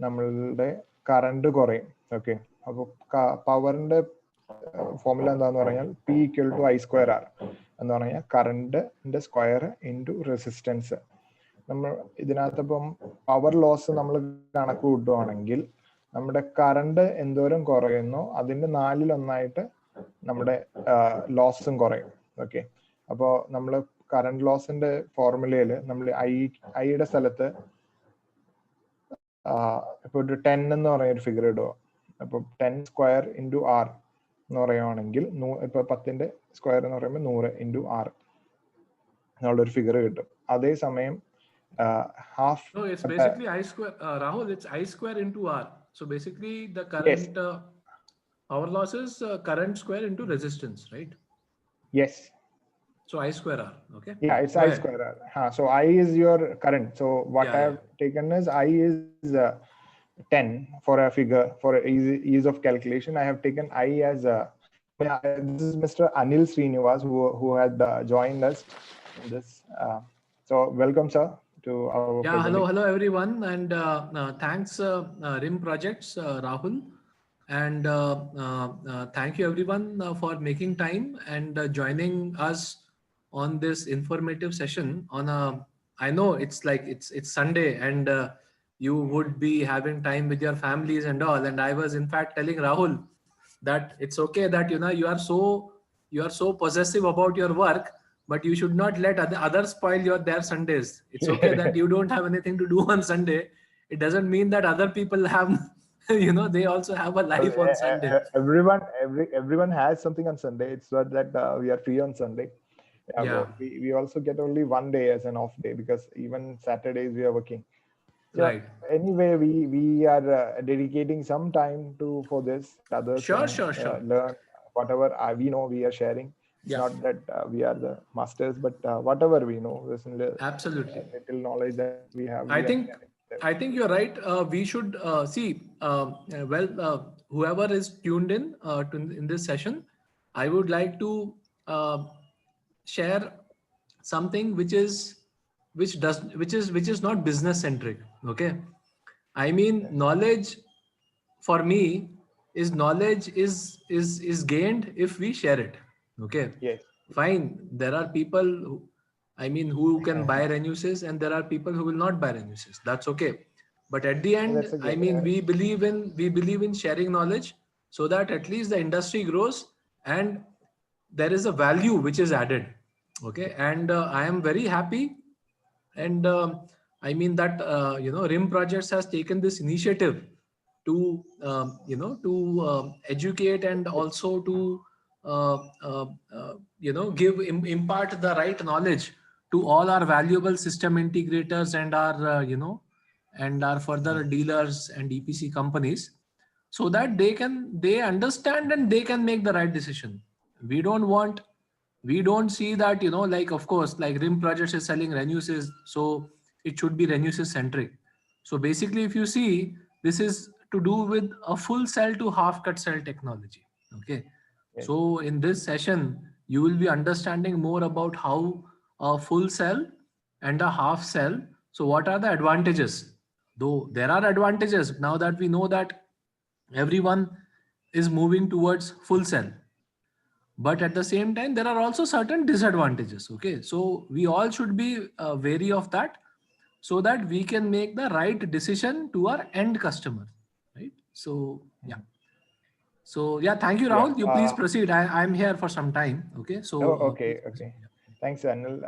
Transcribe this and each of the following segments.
നമ്മളുടെ കറണ്ട് കുറയും. ഓക്കെ, അപ്പോൾ പവറിന്റെ ഫോർമുല എന്താന്ന് പറഞ്ഞാൽ P equal to I²R എന്ന് പറഞ്ഞാൽ കറണ്ടിന്റെ സ്ക്വയർ ഇൻറ്റു റെസിസ്റ്റൻസ്. നമ്മൾ ഇതിനകത്തിപ്പം പവർ ലോസ് നമ്മൾ കണക്ക് കൂട്ടുവാണെങ്കിൽ നമ്മുടെ കറണ്ട് എന്തോരം കുറയുന്നോ അതിന്റെ 1/4 നമ്മുടെ ലോസും കുറയും. ഓക്കെ, അപ്പോൾ നമ്മൾ കറണ്ട് ലോസിന്റെ ഫോർമുലയിൽ നമ്മൾ ഐയുടെ സ്ഥലത്ത് ഇപ്പൊ ഒരു 10 എന്ന് പറയുന്ന ഒരു ഫിഗർ ഇടുക. അപ്പൊ 10 സ്ക്വയർ ഇൻറ്റു R എന്ന് പറയുവാണെങ്കിൽ ഇപ്പൊ 10ന്റെ സ്ക്വയർ എന്ന് പറയുമ്പോൾ 100 ഇൻറ്റു R എന്നുള്ളൊരു ഫിഗർ കിട്ടും. അതേസമയം half. No, it's basically I square. Rahul, it's I square into R. So basically, the current power loss is current square into resistance, right? Yes. So I square R. Okay. Yeah, it's I square R. So I is your current. So what I have taken is I is 10 for a figure for ease of calculation. I have taken I as this is Mr. Anil Srinivas who had joined us in this. So welcome, sir. To our hello everyone, and thanks RIM Projects, Rahul, and thank you everyone for making time and joining us on this informative session on I know it's like it's Sunday and you would be having time with your families and all, and I was in fact telling Rahul that it's okay that you are so possessive about your work, but you should not let others spoil their Sundays. It's okay that you don't have anything to do on Sunday. It doesn't mean that other people have, they also have a life on Sunday. Everyone has something on Sunday. It's not that we are free on Sunday. We also get only one day as an off day because even Saturdays we are working. So right. Anyway, we are dedicating some time for this. Others sure. Learn whatever we know. We are sharing. It's not that I are the masters, but whatever we know, absolutely little knowledge that we have. I think you're right. We should see. Whoever is tuned in in this session, I would like to share something which is not business centric. Okay, I mean knowledge for me is knowledge is gained if we share it. Okay. Yes. Fine. There are people who can buy Renewsys, and there are people who will not buy Renewsys. That's okay. But at the end, we believe in sharing knowledge so that at least the industry grows and there is a value which is added. Okay. And I am very happy. And that RIM Projects has taken this initiative to educate and also to impart the right knowledge to all our valuable system integrators and our further dealers and EPC companies, so that they understand and they can make the right decision. We don't see that, of course, like RIM Projects is selling Renewsys, so it should be Renewsys centric. So basically, if you see, this is to do with a full cell to half cut cell technology. Okay. So in this session, you will be understanding more about how a full cell and a half cell. So what are the advantages? Though there are advantages now that we know that everyone is moving towards full cell. But at the same time, there are also certain disadvantages. Okay. So we all should be wary of that so that we can make the right decision to our end customer. Right. So, yeah. So thank you, Rahul. You please proceed. I'm here for some time. Okay. So okay. Thanks, Anil.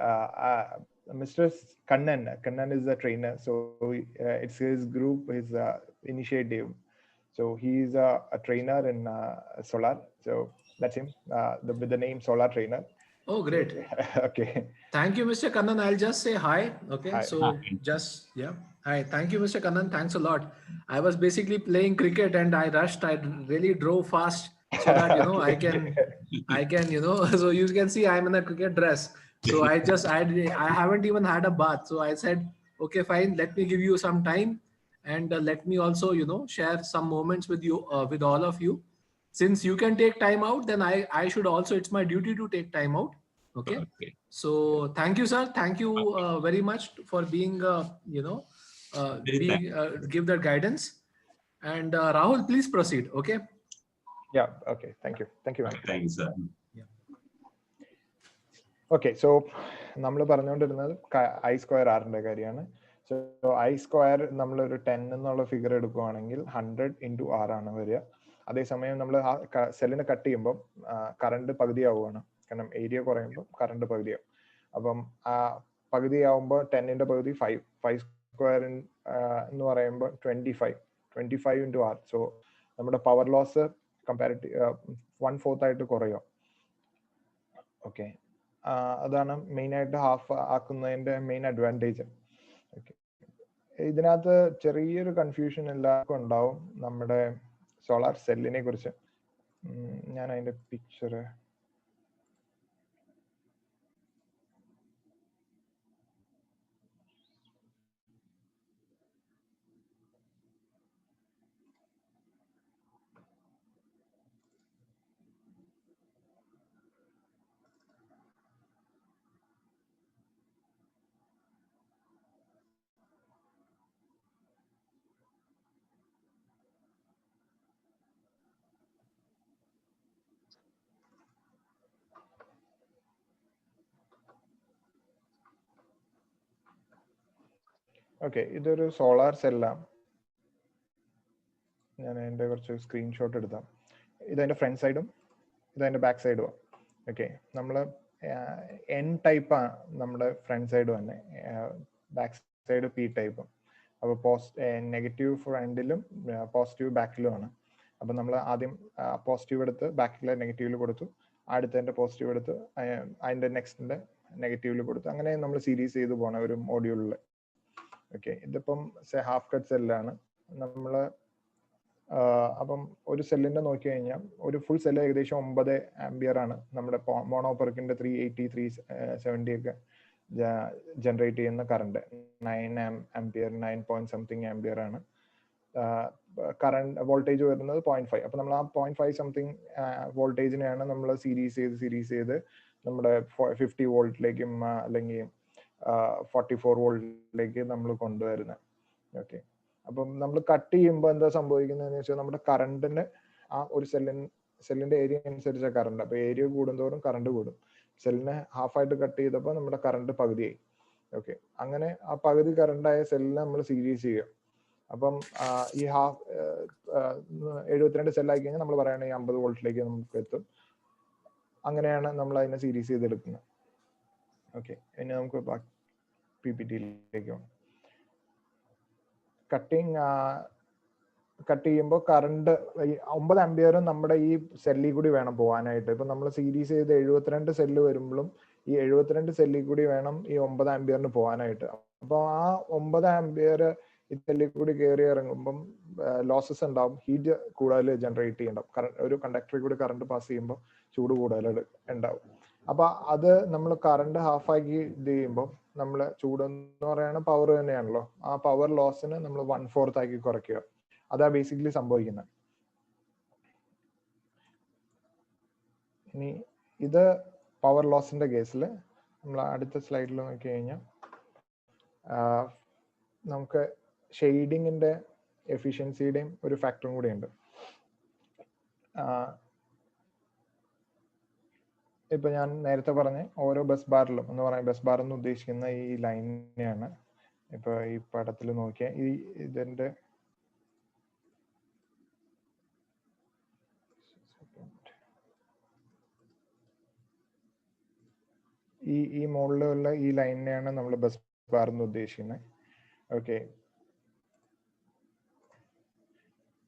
Mr. Kannan is a trainer. So it's his group, his initiative. So he's a trainer in solar. So that's him. With the name Solar Trainer. Oh, great. Okay. Thank you, Mr. Kannan. I'll just say hi. Okay. Hi. So hi. Thank you, Mr. Kannan. Thanks a lot. I was basically playing cricket and I rushed. I really drove fast so that, I can, so you can see I'm in a cricket dress. So I haven't even had a bath. So I said, okay, fine. Let me give you some time and let me also, share some moments with you, with all of you. Since you can take time out, then I should also, it's my duty to take time out. Okay. So thank you, sir. Thank you very much for being, give that guidance. And Rahul, please proceed. Okay. Yeah. Okay. Thank you. Thank you, man. Thanks, sir. Okay. So നമ്മൾ പറഞ്ഞുകൊണ്ടിരുന്നത് I square R-ന്റെ കാര്യമാണ്. So I square നമ്മളൊരു 10 എന്നുള്ള figure എടുക്കുകയാണെങ്കിൽ 100 into R ആണ് വരിക. അതേസമയം നമ്മൾ ആ സെല്ലിനെ കട്ട് ചെയ്യുമ്പോൾ കറണ്ട് പകുതിയാവുകയാണ്. കാരണം ഏരിയ കുറയുമ്പോൾ കറണ്ട് പകുതിയാവും. അപ്പം ആ പകുതിയാവുമ്പോൾ 10ന്റെ പകുതി 5 സ്ക്വയർ എന്ന് പറയുമ്പോൾ 25 into R. സോ നമ്മുടെ പവർ ലോസ് കമ്പാരിറ്റീവ് 1/4 ആയിട്ട് കുറയും. ഓക്കെ, അതാണ് മെയിൻ ആയിട്ട് ഹാഫ് ആക്കുന്നതിന്റെ മെയിൻ അഡ്വാൻറ്റേജ്. ഓക്കെ, ഇതിനകത്ത് ചെറിയൊരു കൺഫ്യൂഷൻ എല്ലാവർക്കും ഉണ്ടാവും നമ്മുടെ സോളാർ സെല്ലിനെ കുറിച്ച്. ഞാൻ അതിന്റെ പിക്ചർ ഓക്കെ, ഇതൊരു സോളാർ സെല്ലാണ്. ഞാൻ അതിൻ്റെ കുറച്ച് സ്ക്രീൻഷോട്ട് എടുത്താം. ഇതതിൻ്റെ ഫ്രണ്ട് സൈഡും ഇതതിൻ്റെ ബാക്ക് സൈഡും. ഓക്കെ, നമ്മൾ എൻ ടൈപ്പാണ് നമ്മുടെ ഫ്രണ്ട് സൈഡ് തന്നെ, ബാക്ക് സൈഡ് പി ടൈപ്പും. അപ്പോൾ നെഗറ്റീവ് ഫ്രണ്ടിലും പോസിറ്റീവ് ബാക്കിലുമാണ്. അപ്പം നമ്മൾ ആദ്യം പോസിറ്റീവ് എടുത്ത് ബാക്കിലെ നെഗറ്റീവിൽ കൊടുത്തു, അടുത്തതിൻ്റെ പോസിറ്റീവ് എടുത്ത് അതിൻ്റെ നെക്സ്റ്റിൻ്റെ നെഗറ്റീവിൽ കൊടുത്തു. അങ്ങനെ നമ്മൾ സീരീസ് ചെയ്ത് പോകണം ഒരു മോഡ്യൂളിൽ. ഓക്കെ, ഇതിപ്പം ഹാഫ് കട്ട് സെല്ലാണ് നമ്മൾ. അപ്പം ഒരു സെല്ലിന്റെ നോക്കി കഴിഞ്ഞാൽ ഒരു ഫുൾ സെല്ല് ഏകദേശം 9 ആംബിയർ ആണ് നമ്മുടെ മോണോപെർക്കിന്റെ 380 370 ഒക്കെ ജനറേറ്റ് ചെയ്യുന്ന current. 9 ampere 9 point something ampere ആണ് കറണ്ട്. വോൾട്ടേജ് വരുന്നത് 0.5. അപ്പൊ നമ്മൾ ആ 0.5 സംതിങ് വോൾട്ടേജിനെയാണ് നമ്മൾ സീരീസ് ചെയ്ത് നമ്മുടെ 50 വോൾട്ടിലേക്കും അല്ലെങ്കിൽ 44 വോൾട്ടിലേക്ക് നമ്മൾ കൊണ്ടുവരുന്നത്. ഓക്കെ, അപ്പം നമ്മൾ കട്ട് ചെയ്യുമ്പോൾ എന്താ സംഭവിക്കുന്നതെന്ന് വെച്ചാൽ നമ്മുടെ കറണ്ടിന് ആ ഒരു സെല്ലിന്റെ ഏരിയ അനുസരിച്ച കറണ്ട്. അപ്പൊ ഏരിയ കൂടുന്തോറും കറണ്ട് കൂടും. സെല്ലിനെ ഹാഫായിട്ട് കട്ട് ചെയ്തപ്പോൾ നമ്മുടെ കറണ്ട് പകുതിയായി. ഓക്കെ, അങ്ങനെ ആ പകുതി കറണ്ടായ സെല്ലിനെ നമ്മൾ സീരീസ് ചെയ്യുക. അപ്പം ഈ 72 സെല്ലായി കഴിഞ്ഞാൽ നമ്മൾ പറയുകയാണെങ്കിൽ 50 വോൾട്ടിലേക്ക് നമുക്ക് എത്തും. അങ്ങനെയാണ് നമ്മൾ അതിനെ സീരീസ് ചെയ്തെടുക്കുന്നത്. ഓക്കെ, ഇനി നമുക്ക് PPT-ലേക്ക് പോകാം. കട്ട് ചെയ്യുമ്പോൾ കറണ്ട് 9 ആംബിയറും നമ്മുടെ ഈ സെല്ലിൽ കൂടി വേണം പോകാനായിട്ട്. ഇപ്പൊ നമ്മൾ സീരീസ് ചെയ്ത് 72 സെല്ല് വരുമ്പോഴും ഈ 72 സെല്ലിൽ കൂടി വേണം ഈ 9 ആംബിയറിന് പോകാനായിട്ട്. അപ്പൊ ആ 9 ആംബിയർ ഈ സെല്ലിൽ കൂടി കയറി ഇറങ്ങുമ്പം ലോസസ് ഉണ്ടാവും, ഹീറ്റ് കൂടുതൽ ജനറേറ്റ് ചെയ്യണ്ടാവും. ഒരു കണ്ടക്ടറിൽ കൂടി കറണ്ട് പാസ് ചെയ്യുമ്പോൾ ചൂട് കൂടുതൽ ഉണ്ടാവും. അപ്പൊ അത് നമ്മൾ കറണ്ട് ഹാഫാക്കി ഇത് ചെയ്യുമ്പോൾ നമ്മള് ചൂട് എന്ന് പറയുന്ന പവർ തന്നെയാണല്ലോ, ആ പവർ ലോസിന് നമ്മൾ 1/4 ആക്കി കുറയ്ക്കുക. അതാ ബേസിക്കലി സംഭവിക്കുന്നത്. ഇനി ഇത് പവർ ലോസിന്റെ കേസിൽ നമ്മൾ അടുത്ത സ്ലൈഡിൽ നോക്കി കഴിഞ്ഞാൽ നമുക്ക് ഷെയ്ഡിങ്ങിന്റെ എഫിഷ്യൻസിയുടെയും ഒരു ഫാക്ടറും കൂടി ഉണ്ട്. ഇപ്പൊ ഞാൻ നേരത്തെ പറഞ്ഞ ഓരോ ബസ് ബാറിലും എന്ന് പറയാം, ബസ് ബാർ എന്ന് ഉദ്ദേശിക്കുന്ന ഈ ലൈനെയാണ്. ഇപ്പൊ ഈ പടത്തിൽ നോക്കിയാൽ ഇതിന്റെ ഈ മുകളിലുള്ള ഈ ലൈനെയാണ് നമ്മൾ ബസ് ബാർ എന്ന് ഉദ്ദേശിക്കുന്നത്. ഓക്കെ,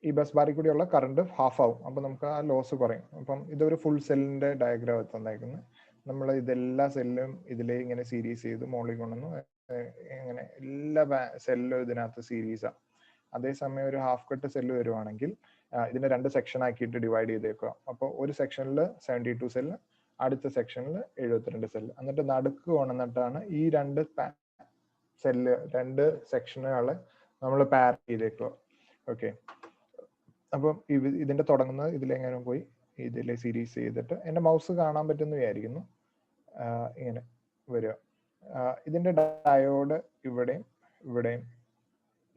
ഈ ബസ് ബാറിൽ കൂടിയുള്ള കറണ്ട് ഹാഫ് ആവും. അപ്പൊ നമുക്ക് ആ ലോസ് കുറയും. അപ്പം ഇതൊരു ഫുൾ സെല്ലിന്റെ ഡയഗ്രാം തന്നേക്കുന്നത്. നമ്മൾ ഇതെല്ലാ സെല്ലും ഇതിലേ ഇങ്ങനെ സീരീസ് ചെയ്ത് മുകളിൽ കൊണ്ടുവന്നു. ഇങ്ങനെ എല്ലാ സെല്ലും ഇതിനകത്ത് സീരീസാണ്. അതേസമയം ഒരു ഹാഫ് കട്ട് സെല്ല് വരുവാണെങ്കിൽ ഇതിനെ 2 സെക്ഷൻ ആക്കിയിട്ട് ഡിവൈഡ് ചെയ്തേക്കുക. അപ്പോൾ ഒരു സെക്ഷനിൽ 72 സെല്ല്, അടുത്ത സെക്ഷനിൽ 72 സെല്ല്. എന്നിട്ട് നടുക്ക് കൊണ്ടുവന്നിട്ടാണ് ഈ 2 സെക്ഷനുകളെ നമ്മൾ പാർ ചെയ്തേക്കുക. ഓക്കെ, അപ്പം ഇതിന്റെ തുടങ്ങുന്നത് ഇതിലെങ്ങനെ പോയി ഇതിലെ സീരീസ് ചെയ്തിട്ട്, എന്റെ മൗസ് കാണാൻ പറ്റുമെന്ന് വിചാരിക്കുന്നു, ഇങ്ങനെ വരിക. ഇതിന്റെ ഡയോഡ് ഇവിടെയും ഇവിടെയും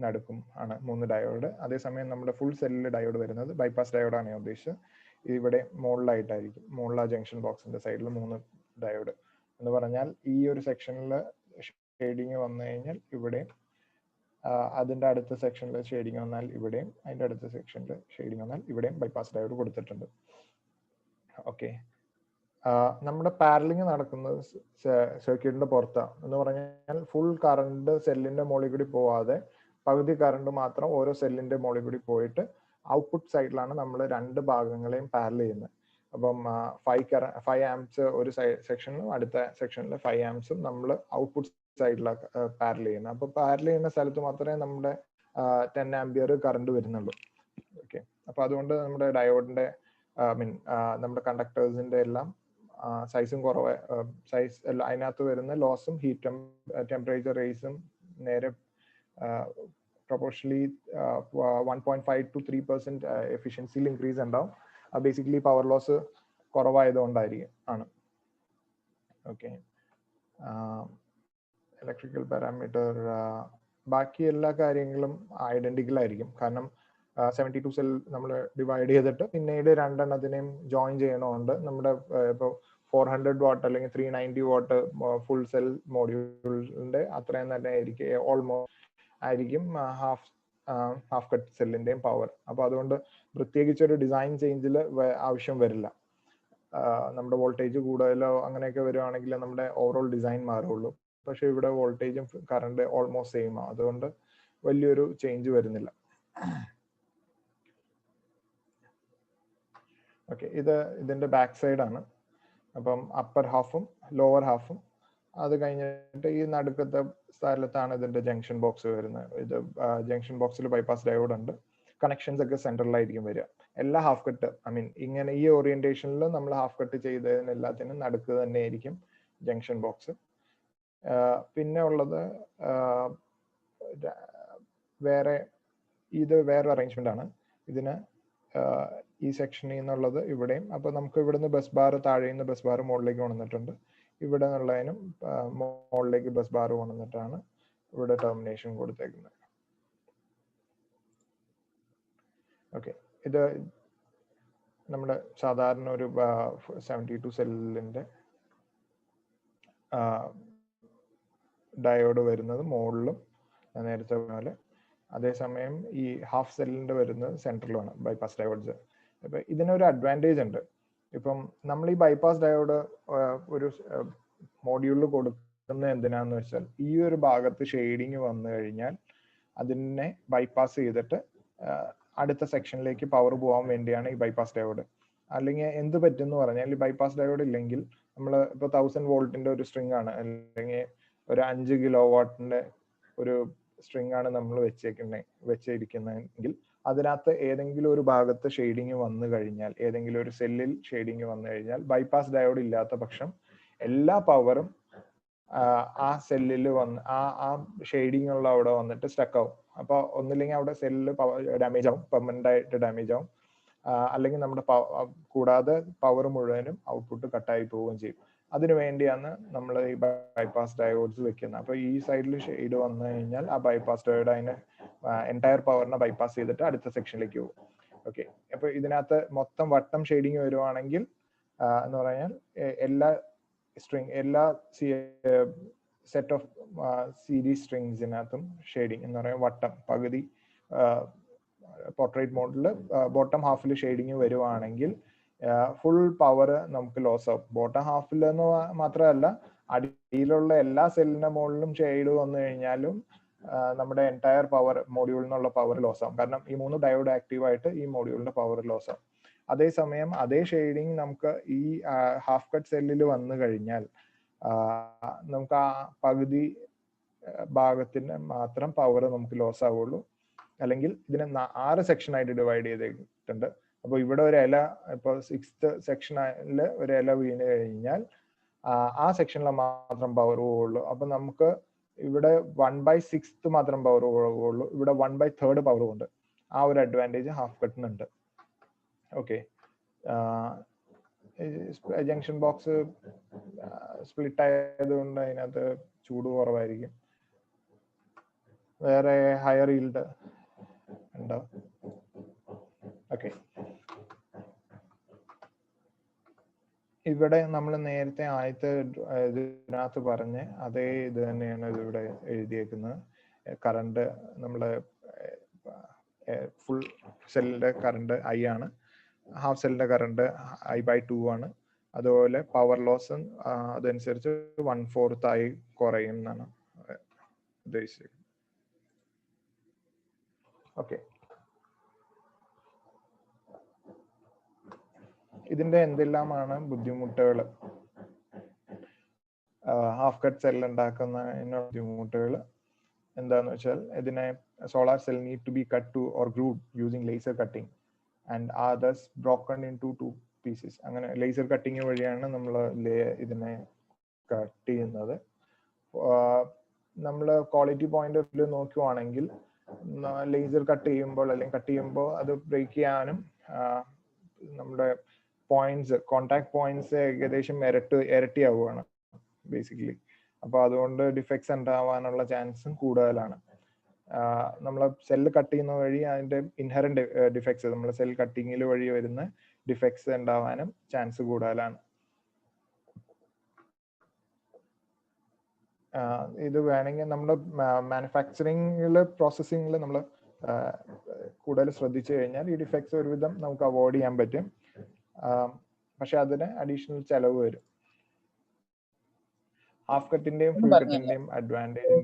നടുക്കും ആണ് 3 ഡയോഡ്. അതേസമയം നമ്മുടെ ഫുൾ സെല്ലിൽ ഡയോഡ് വരുന്നത് ബൈപ്പാസ് ഡയോഡാണ് ഞാൻ ഉദ്ദേശിച്ചത്. ഇവിടെ മുകളിലായിട്ടായിരിക്കും, മുകളിൽ ജംഗ്ഷൻ ബോക്സിന്റെ സൈഡിൽ 3 ഡയോഡ് എന്ന് പറഞ്ഞാൽ ഈ ഒരു സെക്ഷനിൽ ഷെയ്ഡിങ് വന്നു കഴിഞ്ഞാൽ ഇവിടെയും, അതിന്റെ അടുത്ത സെക്ഷനിൽ ഷെയ്ഡിങ് വന്നാൽ ഇവിടെയും, അതിന്റെ അടുത്ത സെക്ഷനിൽ ഷെയ്ഡിങ് വന്നാൽ ഇവിടെയും ബൈപ്പാസ് ഡയോഡ് കൊടുത്തിട്ടുണ്ട്. ഓക്കെ, നമ്മുടെ പാരലിങ് നടക്കുന്നത് സർക്യൂട്ടിന്റെ പുറത്താണ് എന്ന് പറഞ്ഞാൽ ഫുൾ കറണ്ട് സെല്ലിന്റെ മുകളിൽ കൂടി പോവാതെ പകുതി കറണ്ട് മാത്രം ഓരോ സെല്ലിന്റെ മുകളിൽ കൂടി പോയിട്ട് ഔട്ട്പുട്ട് സൈഡിലാണ് നമ്മൾ രണ്ട് ഭാഗങ്ങളെയും പാരൽ ചെയ്യുന്നത്. അപ്പം 5 ആംപ്സ് ഒരു സെക്ഷനിലും അടുത്ത സെക്ഷനിൽ 5 ആംപ്സും നമ്മൾ ഔട്ട്പുട്ട് സൈഡിലാണ് പാരൽ ചെയ്യുന്നത്. അപ്പൊ പാരൽ ചെയ്യുന്ന സ്ഥലത്ത് മാത്രമേ നമ്മുടെ 10 ആംപിയർ കറണ്ട് വരുന്നുള്ളൂ. ഓക്കെ, അപ്പൊ അതുകൊണ്ട് നമ്മുടെ ഡയോഡിന്റെ നമ്മുടെ കണ്ടക്ടേഴ്സിന്റെ എല്ലാം സൈസും കുറവ്, സൈസ് അതിനകത്ത് വരുന്ന ലോസും ഹീറ്റ് ടെമ്പറേച്ചർ റേസും നേരെ പ്രൊപ്പോർഷണലി 1.5 to 3% എഫിഷ്യൻസിയിൽ ഇൻക്രീസ് ഉണ്ടാവും. ബേസിക്കലി പവർ ലോസ് കുറവായതുകൊണ്ടായിരിക്കും ആണ്. ഓക്കെ, ഇലക്ട്രിക്കൽ പാരാമീറ്റർ ബാക്കി എല്ലാ കാര്യങ്ങളും ഐഡന്റിക്കൽ ആയിരിക്കും. കാരണം 72 സെൽ നമ്മൾ ഡിവൈഡ് ചെയ്തിട്ട് പിന്നീട് രണ്ടെണ്ണത്തിനെയും ജോയിൻ ചെയ്യണമുണ്ട്. നമ്മുടെ ഇപ്പോൾ 400 വാട്ട് അല്ലെങ്കിൽ 390 വാട്ട് ഫുൾ സെൽ മോഡ്യൂളിന്റെ അത്രയും തന്നെ ആയിരിക്കും ഓൾമോസ്റ്റ് ആയിരിക്കും ഹാഫ് കട്ട് സെല്ലിന്റെയും പവർ. അപ്പൊ അതുകൊണ്ട് പ്രത്യേകിച്ച് ഒരു ഡിസൈൻ ചേഞ്ചിൽ ആവശ്യം വരില്ല. നമ്മുടെ വോൾട്ടേജ് കൂടുതലോ അങ്ങനെയൊക്കെ വരുവാണെങ്കിൽ നമ്മുടെ ഓവറോൾ ഡിസൈൻ മാറുള്ളൂ. പക്ഷെ ഇവിടെ വോൾട്ടേജും കറണ്ട് ഓൾമോസ്റ്റ് സെയിം ആണ്, അതുകൊണ്ട് വലിയൊരു ചേഞ്ച് വരുന്നില്ല. ഓക്കെ, ഇതിന്റെ ബാക്ക് സൈഡ് ആണ്. അപ്പം അപ്പർ ഹാഫും ലോവർ ഹാഫും, അത് കഴിഞ്ഞിട്ട് ഈ നടുക്കത്തെ സ്ഥലത്താണ് ഇതിന്റെ ജംഗ്ഷൻ ബോക്സ് വരുന്നത്. ഇത് ജംഗ്ഷൻ ബോക്സിൽ ബൈപ്പാസ് ഡയോഡ് ഉണ്ട്. കണക്ഷൻസ് ഒക്കെ സെൻട്രലായിരിക്കും വരിക. എല്ലാ ഹാഫ് കട്ട് ഇങ്ങനെ ഈ ഓറിയന്റേഷനിൽ നമ്മൾ ഹാഫ് കട്ട് ചെയ്തതിന് എല്ലാത്തിനും നടുക്ക് തന്നെ ആയിരിക്കും ജംഗ്ഷൻ ബോക്സ്. പിന്നെ ഉള്ളത് വേറെ അറേഞ്ച്മെന്റ് ആണ്. ഇതിന് ഈ സെക്ഷനിൽ നിന്നുള്ളത് ഇവിടെയും. അപ്പൊ നമുക്ക് ഇവിടുന്ന് ബസ് ബാർ, താഴെ നിന്ന് ബസ് ബാർ മുകളിലേക്ക് കൊണ്ടുവന്നിട്ടുണ്ട്. ഇവിടെ നിന്നുള്ളതിനും മുകളിലേക്ക് ബസ് ബാർ കൊണ്ടുവന്നിട്ടാണ് ഇവിടെ ടെർമിനേഷൻ കൊടുത്തേക്കുന്നത്. ഓക്കെ, ഇത് നമ്മുടെ സാധാരണ ഒരു 72 സെല്ലിന്റെ ഡയോഡ് വരുന്നത് മുകളിലും നേരത്തെ പോലെ. അതേസമയം ഈ ഹാഫ് സെല്ലിന്റെ വരുന്നത് സെൻട്രലുമാണ് ബൈപ്പാസ് ഡയോഡ്സ്. അപ്പൊ ഇതിനൊരു അഡ്വാൻറ്റേജ് ഉണ്ട്. ഇപ്പം നമ്മൾ ഈ ബൈപ്പാസ് ഡയോഡ് ഒരു മോഡ്യൂളിൽ കൊടുക്കുന്നത് എന്തിനാന്ന് വെച്ചാൽ ഈ ഒരു ഭാഗത്ത് ഷെയ്ഡിങ് വന്നു കഴിഞ്ഞാൽ അതിനെ ബൈപ്പാസ് ചെയ്തിട്ട് അടുത്ത സെക്ഷനിലേക്ക് പവർ പോകാൻ വേണ്ടിയാണ് ഈ ബൈപ്പാസ് ഡയോഡ്. അല്ലെങ്കിൽ എന്ത് പറ്റും എന്ന് പറഞ്ഞാൽ ഈ ബൈപ്പാസ് ഡയോഡ് ഇല്ലെങ്കിൽ നമ്മൾ ഇപ്പോൾ 1000 വോൾട്ടിന്റെ ഒരു സ്ട്രിങ് ആണ്, അല്ലെങ്കിൽ ഒരു 5 കിലോ വാട്ടിന്റെ ഒരു സ്ട്രിങ് ആണ് നമ്മൾ വെച്ചിരിക്കുന്നതെങ്കിൽ അതിനകത്ത് ഏതെങ്കിലും ഒരു ഭാഗത്ത് ഷെയ്ഡിങ് വന്നു കഴിഞ്ഞാൽ, ഏതെങ്കിലും ഒരു സെല്ലിൽ ഷെയ്ഡിങ് വന്നു കഴിഞ്ഞാൽ ബൈപ്പാസ് ഡയോഡ് ഇല്ലാത്ത പക്ഷം എല്ലാ പവറും ആ സെല്ലിൽ വന്ന് ആ ഷെയ്ഡിങ് ഉള്ള അവിടെ വന്നിട്ട് സ്റ്റക്ക് ആവും. അപ്പൊ ഒന്നില്ലെങ്കിൽ അവിടെ സെല്ലിൽ ഡാമേജ് ആവും, പെർമനന്റ് ആയിട്ട് ഡാമേജ് ആവും. അല്ലെങ്കിൽ നമ്മുടെ കൂടാതെ പവർ മുഴുവനും ഔട്ട്പുട്ട് കട്ടായി പോവുകയും ചെയ്യും. അതിനു വേണ്ടിയാണ് നമ്മൾ ഈ ബൈപ്പാസ് ഡയോഡ്സ് വെക്കുന്നത്. അപ്പൊ ഈ സൈഡിൽ ഷെയ്ഡ് വന്നു കഴിഞ്ഞാൽ ആ ബൈപ്പാസ് ഡയോഡ് അതിനെ എൻറ്റയർ പവറിനെ ബൈപ്പാസ് ചെയ്തിട്ട് അടുത്ത സെക്ഷനിലേക്ക് പോകും. ഓക്കെ, അപ്പൊ ഇതിനകത്ത് മൊത്തം വട്ടം ഷെയ്ഡിങ് വരുവാണെങ്കിൽ എന്ന് പറഞ്ഞാൽ എല്ലാ സെറ്റ് ഓഫ് സീരീസ് സ്ട്രിങ്സിനകത്തും ഷെയ്ഡിങ് എന്ന് പറയുന്നത് വട്ടം പകുതി പോർട്രേറ്റ് മോഡിൽ ബോട്ടം ഹാഫിൽ ഷെയ്ഡിങ് വരുവാണെങ്കിൽ ഫുൾ പവർ നമുക്ക് ലോസ് ആവും. ബോട്ടം ഹാഫിൽ എന്ന് മാത്രമല്ല, അടിയിലുള്ള എല്ലാ സെല്ലിന്റെ മുകളിലും ഷെയ്ഡ് വന്നു കഴിഞ്ഞാലും നമ്മുടെ എൻറ്റയർ പവർ മോഡ്യൂളിൽ നിന്നുള്ള പവർ ലോസ് ആവും. കാരണം ഈ 3 ഡയോഡ് ആക്റ്റീവായിട്ട് ഈ മോഡ്യൂളിന്റെ പവർ ലോസ് ആവും. അതേസമയം അതേ ഷെയ്ഡിങ് നമുക്ക് ഈ ഹാഫ് കട്ട് സെല്ലിൽ വന്നു കഴിഞ്ഞാൽ നമുക്ക് ആ പകുതി ഭാഗത്തിന് മാത്രം പവർ നമുക്ക് ലോസ് ആവുള്ളൂ. അല്ലെങ്കിൽ ഇതിനെ 6 സെക്ഷനായിട്ട് ഡിവൈഡ് ചെയ്തിട്ടുണ്ട്. അപ്പൊ ഇവിടെ ഒരു ഇല, ഇപ്പൊ 6th സെക്ഷനിൽ ഒരു ഇല വീണ് കഴിഞ്ഞാൽ ആ സെക്ഷനിൽ മാത്രം പവർ പോവുള്ളൂ. അപ്പൊ നമുക്ക് ഇവിടെ 1/6 മാത്രം പവർ പോവുള്ളൂ, ഇവിടെ 1/3 പവർ ഉണ്ട്. ആ ഒരു അഡ്വാൻറ്റേജ് ഹാഫ് കട്ടിനുണ്ട്. ഓക്കെ, ജംഗ്ഷൻ ബോക്സ് സ്പ്ലിറ്റ് ആയതുകൊണ്ട് അതിനകത്ത് ചൂട് കുറവായിരിക്കും. വേറെ ഹയർ ഈൽഡ് ഉണ്ടോ? ഓക്കെ, ഇവിടെ നമ്മൾ നേരത്തെ ആദ്യത്തെ ഇതിനകത്ത് പറഞ്ഞ അതേ ഇത് തന്നെയാണ് ഇതിവിടെ എഴുതിയേക്കുന്നത്. കറണ്ട് നമ്മള് ഫുൾ സെല്ലിന്റെ കറണ്ട് ഐ ആണ്, ഹാഫ് സെല്ലിന്റെ കറണ്ട് I/2 ആണ്. അതുപോലെ പവർ ലോസ് അതനുസരിച്ച് 1/4 ആയി കുറയും എന്നാണ് ഉദ്ദേശിച്ചത്. ഓക്കെ, ഇതിന്റെ എന്തെല്ലാമാണ് ബുദ്ധിമുട്ടുകൾ? ഹാഫ് കട്ട് സെൽ ഉണ്ടാക്കുന്നതിനുള്ള ബുദ്ധിമുട്ടുകൾ എന്താന്ന് വെച്ചാൽ, ഇതിനെ solar cell need to be cut to or grooved using laser cutting and others broken in to pieces. അങ്ങനെ ലേസർ കട്ടിങ് വഴിയാണ് നമ്മൾ ഇതിനെ കട്ട് ചെയ്യുന്നത്. നമ്മൾ ക്വാളിറ്റി പോയിന്റ് ഓഫ് വ്യൂ നോക്കുവാണെങ്കിൽ ലേസർ കട്ട് ചെയ്യുമ്പോൾ അല്ലെങ്കിൽ കട്ട് ചെയ്യുമ്പോൾ അത് ബ്രേക്ക് ചെയ്യാനും നമ്മുടെ പോയിന്റ്സ്, കോണ്ടാക്ട് പോയിന്റ്സ് ഏകദേശം ഇരട്ടിയാവുകയാണ് ബേസിക്കലി. അപ്പോൾ അതുകൊണ്ട് ഡിഫക്ട്സ് ഉണ്ടാവാനുള്ള ചാൻസും കൂടുതലാണ്. നമ്മൾ സെല്ല് കട്ട് ചെയ്യുന്ന വഴി അതിന്റെ ഇൻഹറന്റ് ഡിഫക്ട്സ്, നമ്മൾ സെൽ കട്ടിങ്ങിൽ വഴി വരുന്ന ഡിഫക്ട്സ് ഉണ്ടാവാനും ചാൻസ് കൂടുതലാണ്. ഇത് വേണമെങ്കിൽ നമ്മുടെ മാനുഫാക്ചറിംഗിൽ പ്രോസസ്സിംഗിൽ നമ്മൾ കൂടുതൽ ശ്രദ്ധിച്ചു കഴിഞ്ഞാൽ ഈ ഡിഫക്ട്സ് ഒരുവിധം നമുക്ക് അവോയ്ഡ് ചെയ്യാൻ പറ്റും. പക്ഷെ അതിന് അഡീഷണൽ ചെലവ് വരും. ഹാഫ് കട്ടിന്റെയും ഫുൾ കട്ടിന്റെയും അഡ്വാൻറ്റേജ്.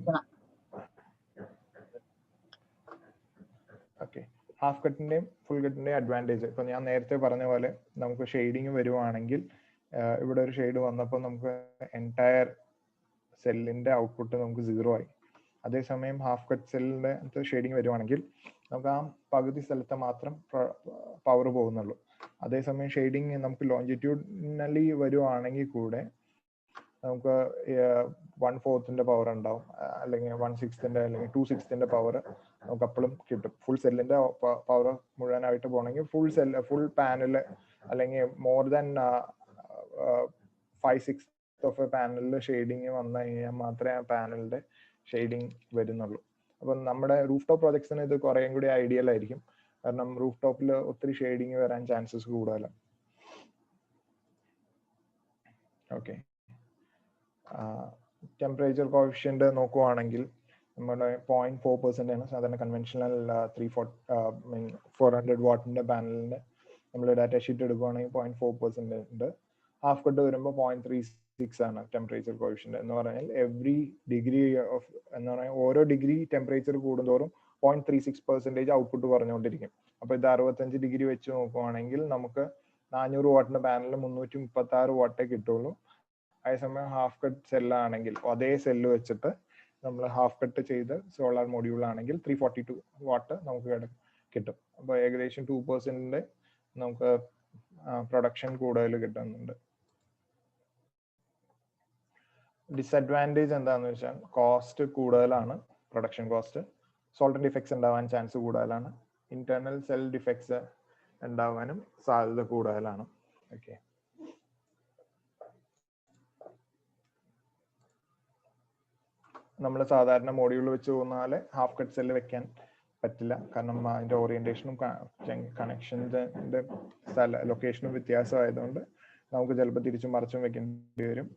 ഓക്കെ, ഹാഫ് കട്ടിന്റെയും ഫുൾ കട്ടിന്റെയും അഡ്വാൻറ്റേജ് ഇപ്പൊ ഞാൻ നേരത്തെ പറഞ്ഞ പോലെ നമുക്ക് ഷെയ്ഡിങ് വരുവാണെങ്കിൽ ഇവിടെ ഒരു ഷെയ്ഡ് വന്നപ്പോൾ നമുക്ക് എൻറ്റയർ സെല്ലിന്റെ ഔട്ട്പുട്ട് നമുക്ക് 0 ആയി. അതേസമയം ഹാഫ് കട്ട് സെല്ലിന്റെ ഷെയ്ഡിങ് വരുവാണെങ്കിൽ നമുക്ക് ആ പകുതി സ്ഥലത്ത് മാത്രം പവർ പോകുന്നുള്ളൂ. അതേസമയം ഷെയ്ഡിങ് നമുക്ക് ലോഞ്ചിറ്റ്യൂഡിനലി വരുവാണെങ്കിൽ കൂടെ നമുക്ക് 1/4 പവർ ഉണ്ടാവും, അല്ലെങ്കിൽ 1/6 അല്ലെങ്കിൽ 2/6 പവർ നമുക്ക് അപ്പോഴും കിട്ടും. ഫുൾ സെല്ലിന്റെ പവർ മുഴുവനായിട്ട് പോകണമെങ്കിൽ ഫുൾ പാനല് അല്ലെങ്കിൽ മോർ ദാൻ 5/6 ഓഫ് എ പാനലിൽ ഷെയ്ഡിങ് വന്നു കഴിഞ്ഞാൽ മാത്രമേ ആ പാനലിന്റെ ഷെയ്ഡിങ് വരുന്നുള്ളൂ. അപ്പം നമ്മുടെ റൂഫ് ടോപ്പ് പ്രൊജക്ട്സിന് ഇത് കുറേയും കൂടി ഐഡിയൽ ആയിരിക്കും, കാരണം റൂഫ് ടോപ്പിൽ ഒത്തിരി ഷെയ്ഡിങ് വരാൻ ചാൻസസ് കൂടുതലാണ്. ഓക്കെ, ടെമ്പറേച്ചർ കോഎഫിഷ്യന്റ് നോക്കുവാണെങ്കിൽ നമ്മുടെ 0.4% ആണ് സാധാരണ കൺവെൻഷണൽ 400 വാട്ടിന്റെ പാനലിന്റെ നമ്മൾ ഡാറ്റ ഷീറ്റ് എടുക്കുവാണെങ്കിൽ 0.4% ഉണ്ട്. ഹാഫ് കട്ട് വരുമ്പോൾ 0.36 ആണ് ടെമ്പറേച്ചർ കോഎഫിഷ്യന്റ്. എന്ന് പറഞ്ഞാൽ എവറി ഡിഗ്രി ഓഫ് എന്ന് പറഞ്ഞാൽ ഓരോ ഡിഗ്രി ടെമ്പറേച്ചർ കൂടുന്തോറും 0.36% ഔട്ട്പുട്ട് കുറഞ്ഞുകൊണ്ടിരിക്കും. അപ്പൊ ഇത് 65 ഡിഗ്രി വെച്ച് നോക്കുവാണെങ്കിൽ നമുക്ക് 400 വാട്ടിന്റെ പാനലിൽ 336 വാട്ടേ കിട്ടുള്ളൂ. അതേസമയം ഹാഫ് കട്ട് സെല്ലാണെങ്കിൽ അതേ സെല്ല് വെച്ചിട്ട് നമ്മൾ ഹാഫ് കട്ട് ചെയ്ത് സോളാർ മൊഡ്യൂൾ ആണെങ്കിൽ 342 വാട്ട് നമുക്ക് കിട്ടും. അപ്പോൾ ഏകദേശം 2% നമുക്ക് പ്രൊഡക്ഷൻ കൂടുതൽ കിട്ടുന്നുണ്ട്. ഡിസഡ്വാൻറ്റേജ് എന്താണെന്ന് വെച്ചാൽ കോസ്റ്റ് കൂടുതലാണ്, പ്രൊഡക്ഷൻ കോസ്റ്റ്. സോൾട്ടൻ ഡിഫക്ട്സ് ഉണ്ടാവാൻ ചാൻസ് കൂടുതലാണ്. ഇന്റേണൽ സെൽ ഡിഫക്ട്സ് ഉണ്ടാവാനും സാധ്യത കൂടുതലാണ്. ഓക്കെ, നമ്മൾ സാധാരണ മോഡ്യൂൾ വെച്ച് പോകുന്നാല് ഹാഫ് കട്ട് സെല്ല് വെക്കാൻ പറ്റില്ല, കാരണം അതിന്റെ ഓറിയന്റേഷനും കണക്ഷൻ്റെ ലൊക്കേഷനും വ്യത്യാസമായതുകൊണ്ട് നമുക്ക് ചിലപ്പോൾ തിരിച്ചും മറിച്ചും വെക്കേണ്ടി വരും.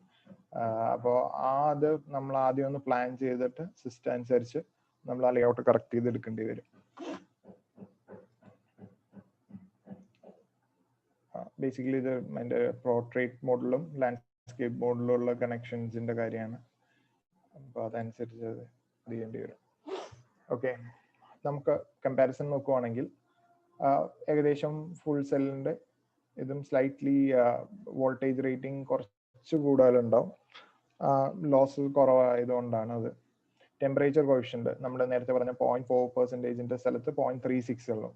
അപ്പോൾ അത് നമ്മൾ ആദ്യം ഒന്ന് പ്ലാൻ ചെയ്തിട്ട് സിസ്റ്റം അനുസരിച്ച് നമ്മൾ ആ ലേഔട്ട് കറക്റ്റ് ചെയ്ത് എടുക്കേണ്ടി വരും. ബേസിക്കലി ഇത് അതിന്റെ പോർട്രേറ്റ് മോഡലും ലാൻഡ്സ്കേപ്പ് മോഡലും ഉള്ള കണക്ഷൻസിന്റെ കാര്യമാണ്. അപ്പൊ അതനുസരിച്ച് അത് ചെയ്യേണ്ടി വരും. ഓക്കെ, നമുക്ക് കമ്പാരിസൺ നോക്കുവാണെങ്കിൽ ഏകദേശം ഫുൾ സെല്ലിന്റെ ഇതും സ്ലൈറ്റ്ലി വോൾട്ടേജ് റേറ്റിംഗ് കുറച്ച് കൂടുതലുണ്ടാവും. ലോസ് കുറവായതുകൊണ്ടാണ് അത്. ടെമ്പറേച്ചർ കോഎഫിഷ്യന്റ് നമ്മൾ നേരത്തെ പറഞ്ഞ 0.4%-ന്റെ സ്ഥലത്ത് 0.36 ഉള്ളൂ.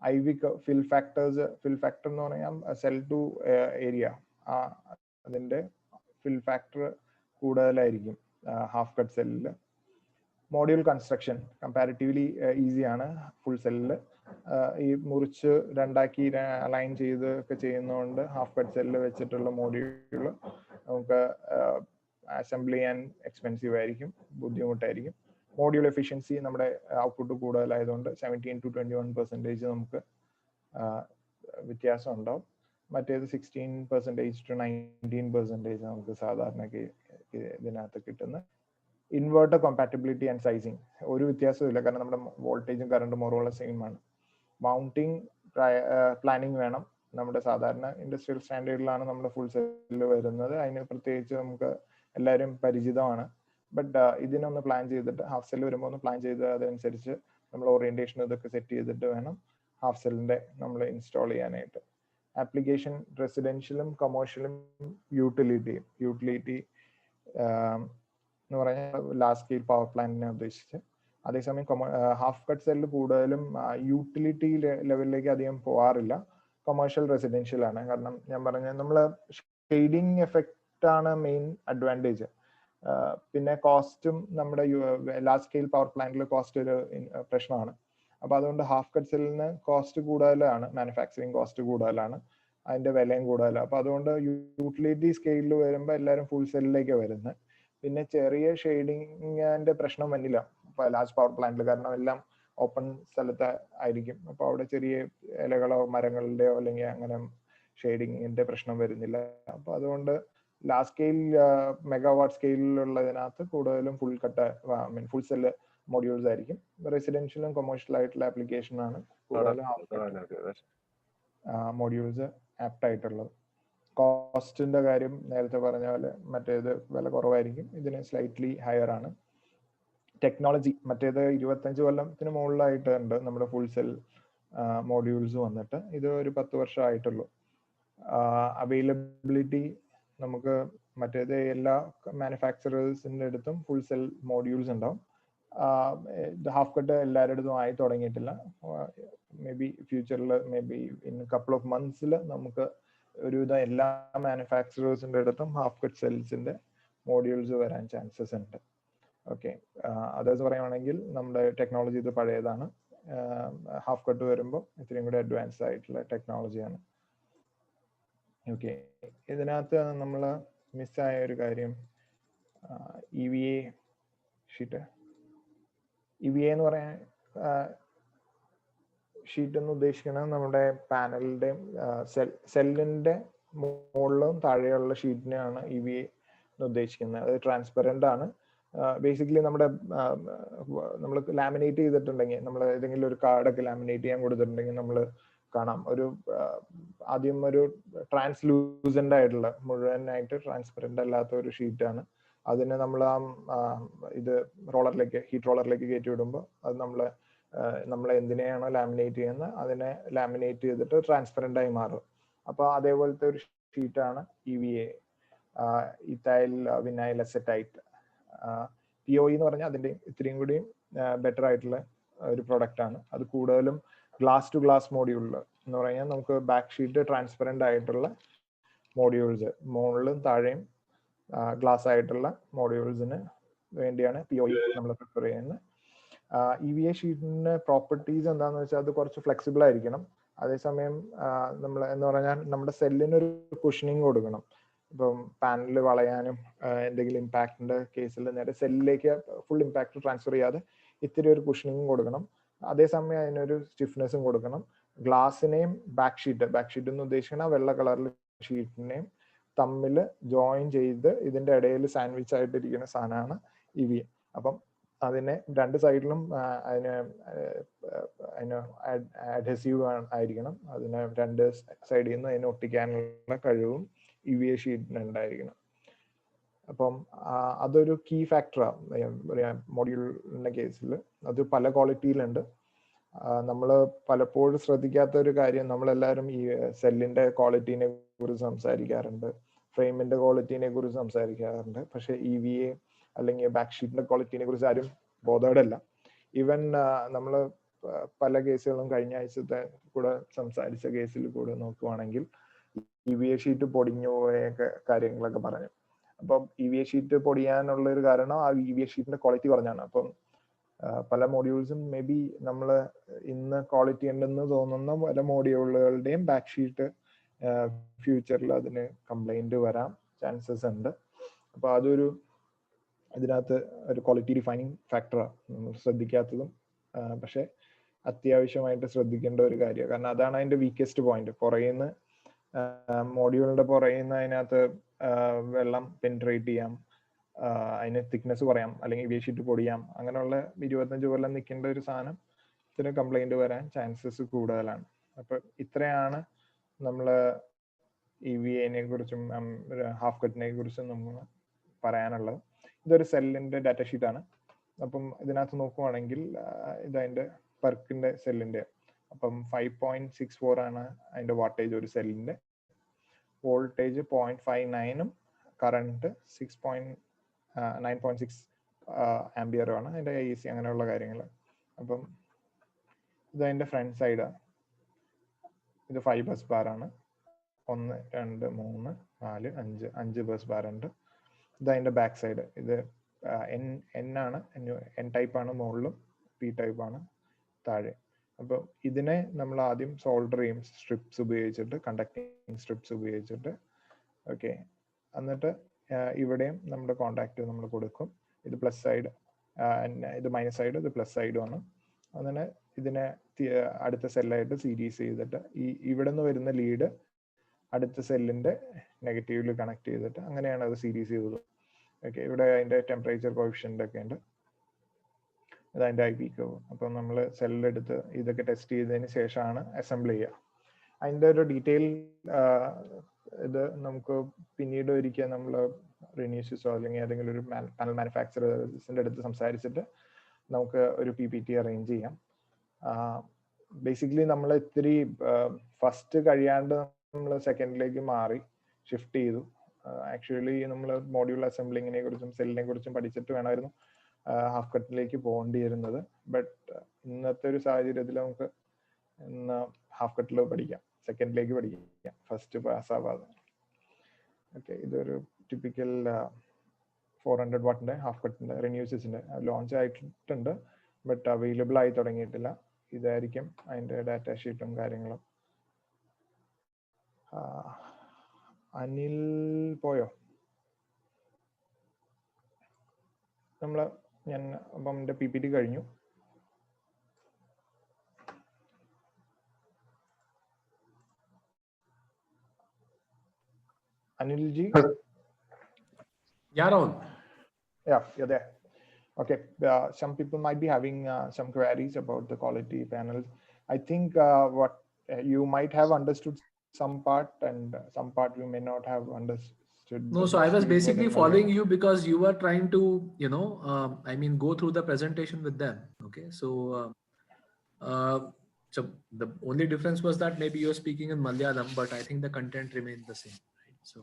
IV ഫിൽ ഫാക്ടർ എന്ന് പറഞ്ഞാൽ സെൽ ടു ഏരിയ, അതിന്റെ ഫിൽ ഫാക്ടർ കൂടുതലായിരിക്കും ഹാഫ് കട്ട് സെല്ലിൽ. മോഡ്യൂൾ കൺസ്ട്രക്ഷൻ കമ്പാരിറ്റീവ്ലി ഈസിയാണ് ഫുൾ സെല്ലിൽ. ഈ മുറിച്ച് രണ്ടാക്കി അലൈൻ ചെയ്ത് ഒക്കെ ചെയ്യുന്നതുകൊണ്ട് ഹാഫ് കട്ട് സെല്ലിൽ വെച്ചിട്ടുള്ള മോഡ്യൂൾ നമുക്ക് അസംബിൾ ചെയ്യാൻ എക്സ്പെൻസീവ് ആയിരിക്കും, ബുദ്ധിമുട്ടായിരിക്കും. മോഡ്യൂൾ എഫിഷ്യൻസി നമ്മുടെ ഔട്ട്പുട്ട് കൂടുതലായതുകൊണ്ട് 17 to 21% നമുക്ക് വ്യത്യാസം ഉണ്ടാവും. മറ്റേത് 16% to 19% നമുക്ക് സാധാരണ ഇതിനകത്ത് കിട്ടുന്ന. ഇൻവേർട്ടർ കോമ്പാറ്റബിലിറ്റി ആൻഡ് സൈസിങ് ഒരു വ്യത്യാസവും ഇല്ല, കാരണം നമ്മുടെ വോൾട്ടേജും കറണ്ടും മോറുള്ള സെയിം ആണ്. മൗണ്ടിങ് പ്ലാനിങ് വേണം. നമ്മുടെ സാധാരണ ഇൻഡസ്ട്രിയൽ സ്റ്റാൻഡേർഡിലാണ് നമ്മുടെ ഫുൾ സെല്ല് വരുന്നത്. അതിന് പ്രത്യേകിച്ച് നമുക്ക് എല്ലാവരും പരിചിതമാണ്. ബട്ട് ഇതിനൊന്ന് പ്ലാൻ ചെയ്തിട്ട് ഹാഫ് സെല്ല് വരുമ്പോൾ ഒന്ന് പ്ലാൻ ചെയ്ത് അതനുസരിച്ച് നമ്മൾ ഓറിയന്റേഷൻ ഇതൊക്കെ സെറ്റ് ചെയ്തിട്ട് വേണം ഹാഫ് സെല്ലിന്റെ നമ്മൾ ഇൻസ്റ്റാൾ ചെയ്യാനായിട്ട്. ആപ്ലിക്കേഷൻ റെസിഡൻഷ്യലും കൊമേഴ്ഷ്യലും യൂട്ടിലിറ്റി എന്ന് പറഞ്ഞാൽ ലാർജ് സ്കെയിൽ പവർ പ്ലാന്റിനെ ഉദ്ദേശിച്ച്. അതേസമയം ഹാഫ് കട്ട് സെല്ല് കൂടുതലും യൂട്ടിലിറ്റി ലെവലിലേക്ക് അധികം പോകാറില്ല, കൊമേഴ്ഷ്യൽ റെസിഡൻഷ്യൽ ആണ്. കാരണം ഞാൻ പറഞ്ഞ നമ്മൾ ഷെയ്ഡിങ് എഫക്റ്റ് ആണ് മെയിൻ അഡ്വാൻറ്റേജ്. പിന്നെ കോസ്റ്റും നമ്മുടെ ലാർജ് സ്കെയിൽ പവർ പ്ലാന്റിൽ കോസ്റ്റ് ഒരു പ്രശ്നമാണ്. അപ്പൊ അതുകൊണ്ട് ഹാഫ് കട്ട് സെല്ലിന് കോസ്റ്റ് കൂടുതലാണ്, മാനുഫാക്ചറിങ് കോസ്റ്റ് കൂടുതലാണ്, അതിന്റെ വിലയും കൂടുതലാണ്. അപ്പൊ അതുകൊണ്ട് യൂട്ടിലിറ്റി സ്കെയിലിൽ വരുമ്പോൾ എല്ലാവരും ഫുൾ സെല്ലിലേക്ക് വരുന്നത്. പിന്നെ ചെറിയ ഷെയ്ഡിങ്ങിന്റെ പ്രശ്നം വന്നില്ല ലാർജ് പവർ പ്ലാന്റിൽ, കാരണം എല്ലാം ഓപ്പൺ സ്ഥലത്ത് ആയിരിക്കും. അപ്പൊ അവിടെ ചെറിയ ഇലകളോ മരങ്ങളുടെയോ അല്ലെങ്കിൽ അങ്ങനെ ഷെയ്ഡിങ്ങിന്റെ പ്രശ്നം വരുന്നില്ല. അപ്പൊ അതുകൊണ്ട് ലാർജ് സ്കെയിൽ മെഗാവാട്ട് സ്കെയിലുള്ളതിനകത്ത് കൂടുതലും ഫുൾ സെല്ല് മോഡ്യൂൾസ് ആയിരിക്കും. റെസിഡൻഷ്യലും കൊമേഴ്ഷ്യൽ ആയിട്ടുള്ള ആപ്ലിക്കേഷൻ ആണ് കൂടുതലും മോഡ്യൂൾസ് ആപ്റ്റ് ആയിട്ടുള്ളത്. കോസ്റ്റിന്റെ കാര്യം നേരത്തെ പറഞ്ഞ പോലെ മറ്റേത് വില കുറവായിരിക്കും, ഇതിന് സ്ലൈറ്റ്ലി ഹയർ ആണ്. ടെക്നോളജി മറ്റേത് 25 കൊല്ലത്തിന് മുകളിലായിട്ട് ഉണ്ട് നമ്മുടെ ഫുൾ സെൽ മോഡ്യൂൾസ് വന്നിട്ട്. ഇത് ഒരു 10 വർഷം ആയിട്ടുള്ളൂ. അവൈലബിലിറ്റി നമുക്ക് മറ്റേത് എല്ലാ മാനുഫാക്ചറേഴ്സിന്റെ അടുത്തും ഫുൾ സെൽ മോഡ്യൂൾസ് ഉണ്ടാവും. ഹാഫ് കട്ട് എല്ലാവരുടെ അടുത്തും ആയി തുടങ്ങിയിട്ടില്ല. മേ ബി ഫ്യൂച്ചറിൽ maybe in couple of മന്ത്സിൽ നമുക്ക് ഒരുവിധം എല്ലാ മാനുഫാക്ചറേഴ്സിന്റെ അടുത്തും ഹാഫ് കട്ട് സെൽസിന്റെ മോഡ്യൂൾസ് വരാൻ ചാൻസസ് ഉണ്ട്. ഓക്കെ, അതേഴ്സ് പറയുകയാണെങ്കിൽ നമ്മുടെ ടെക്നോളജി ഇത് പഴയതാണ്. ഹാഫ് കട്ട് വരുമ്പോൾ ഇത്രയും കൂടി അഡ്വാൻസ് ആയിട്ടുള്ള ടെക്നോളജിയാണ്. ഓക്കെ, ഇതിനകത്ത് നമ്മൾ മിസ്സായ ഒരു കാര്യം EVA ഷീറ്റ്. EVA എന്ന് പറയാൻ ഷീറ്റ് എന്ന് ഉദ്ദേശിക്കുന്നത് നമ്മുടെ പാനലിന്റെ സെല്ലിന്റെ മുകളിലും താഴെയുള്ള ഷീറ്റിനെയാണ് EVA എന്ന് ഉദ്ദേശിക്കുന്നത്. അത് ട്രാൻസ്പെറന്റ് ആണ്. ബേസിക്കലി നമ്മൾ ലാമിനേറ്റ് ചെയ്തിട്ടുണ്ടെങ്കിൽ, നമ്മൾ ഏതെങ്കിലും ഒരു കാർഡൊക്കെ ലാമിനേറ്റ് ചെയ്യാൻ കൊടുത്തിട്ടുണ്ടെങ്കിൽ നമ്മൾ കാണാം ആദ്യം ഒരു ട്രാൻസ്ലൂസന്റ് ആയിട്ടുള്ള മുഴുവനായിട്ട് ട്രാൻസ്പെറന്റ് അല്ലാത്ത ഒരു ഷീറ്റാണ്. അതിന് നമ്മൾ ഇത് ഹീറ്റ് റോളറിലേക്ക് കയറ്റി വിടുമ്പോൾ അത് നമ്മൾ എന്തിനെയാണോ ലാമിനേറ്റ് ചെയ്യുന്നത് അതിനെ ലാമിനേറ്റ് ചെയ്തിട്ട് ട്രാൻസ്പെറന്റ് ആയി മാറും. അപ്പൊ അതേപോലത്തെ ഒരു ഷീറ്റാണ് EVA, ഇഥൈൽ വിനൈൽ അസെറ്റൈറ്റ്. POE എന്ന് പറഞ്ഞാൽ അതിന്റെ ഇത്രയും കൂടി ബെറ്റർ ആയിട്ടുള്ള ഒരു പ്രൊഡക്റ്റ് ആണ്. അത് കൂടുതലും ഗ്ലാസ് ടു ഗ്ലാസ് മോഡ്യൂളിൽ എന്ന് പറഞ്ഞാൽ നമുക്ക് ബാക്ക് ഷീറ്റ് ട്രാൻസ്പെറന്റ് ആയിട്ടുള്ള മോഡ്യൂൾസ്, മുകളിലും താഴെയും ഗ്ലാസ് ആയിട്ടുള്ള മോഡ്യൂൾസിന് വേണ്ടിയാണ് POE നമ്മൾ പ്രിഫർ ചെയ്യുന്നത്. EVA ഷീറ്റിന്റെ പ്രോപ്പർട്ടീസ് എന്താണെന്ന് വെച്ചാൽ അത് കുറച്ച് ഫ്ലെക്സിബിൾ ആയിരിക്കണം. അതേസമയം നമ്മൾ എന്ന് പറഞ്ഞാൽ നമ്മുടെ സെല്ലിന് ഒരു കുഷനിങ് കൊടുക്കണം. ഇപ്പം പാനൽ വളയാനും എന്തെങ്കിലും ഇമ്പാക്റ്റിന്റെ കേസിൽ നേരെ സെല്ലിലേക്ക് ഫുൾ ഇമ്പാക്ട് ട്രാൻസ്ഫർ ചെയ്യാതെ ഇത്തിരി ഒരു കുഷനിങ് കൊടുക്കണം. അതേസമയം അതിനൊരു സ്റ്റിഫ്നെസ്സും കൊടുക്കണം. ഗ്ലാസിനെയും ബാക്ക് ഷീറ്റ് എന്ന് ഉദ്ദേശിക്കുന്ന വെള്ള കളറിലെ ഷീറ്റിനെയും തമ്മിൽ ജോയിൻ ചെയ്ത് ഇതിന്റെ ഇടയിൽ സാൻഡ്വിച്ച് ആയിട്ടിരിക്കുന്ന സാധനമാണ് EVA. അപ്പം അതിനെ രണ്ട് സൈഡിലും അതിന് അഡ്ഹസീവ് ആയിരിക്കണം. അതിനെ രണ്ട് സൈഡിൽ നിന്ന് അതിനെ ഒട്ടിക്കാനുള്ള കഴിവും EVA ഷീറ്റിന് ഉണ്ടായിരിക്കണം. അപ്പം അതൊരു കീ ഫാക്ടറാണ് മോഡ്യൂളിന്റെ കേസിൽ. അത് പല ക്വാളിറ്റിയിലുണ്ട്. നമ്മൾ പലപ്പോഴും ശ്രദ്ധിക്കാത്ത ഒരു കാര്യം, നമ്മളെല്ലാവരും ഈ സെല്ലിന്റെ ക്വാളിറ്റിനെ കുറിച്ച് സംസാരിക്കാറുണ്ട്, ഫ്രെയിമിന്റെ ക്വാളിറ്റിനെ കുറിച്ച് സംസാരിക്കാറുണ്ട്. പക്ഷെ EVA അല്ലെങ്കിൽ ബാക്ക് ഷീറ്റിന്റെ ക്വാളിറ്റിനെ കുറിച്ച് ആരും ബോധേഡല്ല. ഈവൻ നമ്മൾ പല കേസുകളും കഴിഞ്ഞ ആഴ്ചത്തെ കൂടെ സംസാരിച്ച കേസിൽ കൂടെ നോക്കുവാണെങ്കിൽ EVA ഷീറ്റ് പൊടിഞ്ഞു പോയ കാര്യങ്ങളൊക്കെ പറഞ്ഞു. അപ്പം EVA ഷീറ്റ് പൊടിയാനുള്ള ഒരു കാരണം ആ EVA ഷീറ്റിന്റെ ക്വാളിറ്റി പറഞ്ഞാണ്. അപ്പം പല മോഡ്യൂൾസും മേ ബി നമ്മൾ ഇന്ന് ക്വാളിറ്റി ഉണ്ടെന്ന് തോന്നുന്ന പല മോഡ്യൂളുകളുടെയും ബാക്ക് ഷീറ്റ് ഫ്യൂച്ചറിൽ അതിന് കംപ്ലൈന്റ് വരാൻ ചാൻസസ് ഉണ്ട്. അപ്പൊ അതൊരു ഇതിനകത്ത് ഒരു ക്വാളിറ്റി ഡിഫൈനിങ് ഫാക്ടറാണ് നമ്മൾ ശ്രദ്ധിക്കാത്തതും, പക്ഷെ അത്യാവശ്യമായിട്ട് ശ്രദ്ധിക്കേണ്ട ഒരു കാര്യമാണ്. കാരണം അതാണ് അതിന്റെ വീക്കസ്റ്റ് പോയിന്റ്. പുറയുന്ന മോഡ്യൂളിന്റെ പുറയുന്ന അതിനകത്ത് വെള്ളം പെനിട്രേറ്റ് ചെയ്യാം, അതിന് തിക്നെസ് പറയാം, അല്ലെങ്കിൽ ഇവി ഷീറ്റ് പൊടിയാം. അങ്ങനെയുള്ള 25 കൊല്ലം നിൽക്കേണ്ട ഒരു സാധനം ഇതിന് കംപ്ലൈന്റ് വരാൻ ചാൻസസ് കൂടുതലാണ്. അപ്പൊ ഇത്രയാണ് നമ്മള് EVA-നെ കുറിച്ചും ഹാഫ് കട്ടിനെ കുറിച്ചും നമ്മൾ പറയാനുള്ളത്. ഇതൊരു സെല്ലിന്റെ ഡാറ്റ ഷീറ്റ് ആണ്. അപ്പം ഇതിനകത്ത് നോക്കുവാണെങ്കിൽ ഇതതിന്റെ പെർക്കിന്റെ സെല്ലിന്റെ, അപ്പം 5.64 ആണ് അതിന്റെ വാട്ടേജ് ഒരു സെല്ലിന്റെ, വോൾട്ടേജ് 0.59ഉം കറണ്ട് 9.6 ആംബിയറുമാണ് അതിന്റെ AC, അങ്ങനെയുള്ള കാര്യങ്ങൾ. അപ്പം ഇതതിന്റെ ഫ്രണ്ട് സൈഡാണ്. ഇത് 5 ബസ് ബാർ ആണ്. 1 2 3 4 5 ബസ് ബാർ ഉണ്ട്. ഇത് അതിന്റെ ബാക്ക് സൈഡ്. ഇത് N ആണ്, N ടൈപ്പ് ആണ് മുകളിലും, P ടൈപ്പ് ആണ് താഴെ. അപ്പൊ ഇതിനെ നമ്മൾ ആദ്യം സോൾഡർ ചെയ്യും സ്ട്രിപ്സ് ഉപയോഗിച്ചിട്ട്, കണ്ടക്ടിങ് സ്ട്രിപ്സ് ഉപയോഗിച്ചിട്ട്. ഓക്കെ, എന്നിട്ട് ഇവിടെയും നമ്മുടെ കോണ്ടാക്ട് നമ്മൾ കൊടുക്കും. ഇത് പ്ലസ് സൈഡ്, ഇത് മൈനസ് സൈഡ്, ഇത് പ്ലസ് സൈഡുമാണ്. അങ്ങനെ ഇതിനെ അടുത്ത സെല്ലായിട്ട് സീരീസ് ചെയ്തിട്ട് ഇവിടെ നിന്ന് വരുന്ന ലീഡ് അടുത്ത സെല്ലിന്റെ നെഗറ്റീവിൽ കണക്ട് ചെയ്തിട്ട് അങ്ങനെയാണ് അത് സീരീസ് ചെയ്തത്. ഓക്കെ, ഇവിടെ അതിന്റെ ടെമ്പറേച്ചർ കോഎഫിഷ്യന്റ് ഒക്കെ ഉണ്ട്. അതതിന്റെ IP കർവ്. അപ്പം നമ്മൾ സെല്ലെടുത്ത് ഇതൊക്കെ ടെസ്റ്റ് ചെയ്തതിന് ശേഷമാണ് അസംബിൾ ചെയ്യുക. അതിന്റെ ഒരു ഡീറ്റെയിൽ ഇത് നമുക്ക് പിന്നീട് ഒരിക്കൽ നമ്മൾ റിന്യൂസിസോ അല്ലെങ്കിൽ ഏതെങ്കിലും ഒരു പാനൽ മാനുഫാക്ചറേഴ്സിന്റെ അടുത്ത് സംസാരിച്ചിട്ട് നമുക്ക് ഒരു PPT അറേഞ്ച് ചെയ്യാം. ബേസിക്കലി നമ്മൾ ഇത്തിരി ഫസ്റ്റ് കഴിയാണ്ട് നമ്മൾ സെക്കൻഡിലേക്ക് മാറി ഷിഫ്റ്റ് ചെയ്തു. ആക്ച്വലി നമ്മൾ മോഡ്യൂൾ അസംബ്ലിങ്ങിനെ കുറിച്ചും സെല്ലിനെ കുറിച്ചും പഠിച്ചിട്ട് വേണമായിരുന്നു ഹാഫ് കട്ടിലേക്ക് പോകേണ്ടിയിരുന്നത്. ബട്ട് ഇന്നത്തെ ഒരു സാഹചര്യത്തിൽ നമുക്ക് ഇന്ന് ഹാഫ് കട്ടിൽ പഠിക്കാം, സെക്കൻഡിലേക്ക് പഠിക്കാം, ഫസ്റ്റ് പാസ് ആവാതെ. ഓക്കെ, ഇതൊരു ടിപ്പിക്കൽ 400 വാട്ടിന്റെ ഹാഫ് കട്ടിന്റെ റിന്യൂസിന്റെ ലോഞ്ച് ആയിട്ടുണ്ട്, ബട്ട് അവൈലബിൾ ആയി തുടങ്ങിയിട്ടില്ല. ഇതായിരിക്കും അതിന്റെ ഡാറ്റ ഷീറ്റും കാര്യങ്ങളും. അനിൽ പോയോ? ഞാൻ അപ്പം എന്റെ PPT കഴിഞ്ഞു. Anilji? Yeah, Rahul. Yeah, you're there. Okay, some people might be having some queries about the quality panels. I think what you might have understood some part, and some part you may not have understood. No, so I was basically following you because you were trying to, go through the presentation with them. Okay, so the only difference was that maybe you're speaking in Malayalam, but I think the content remained the same, right? So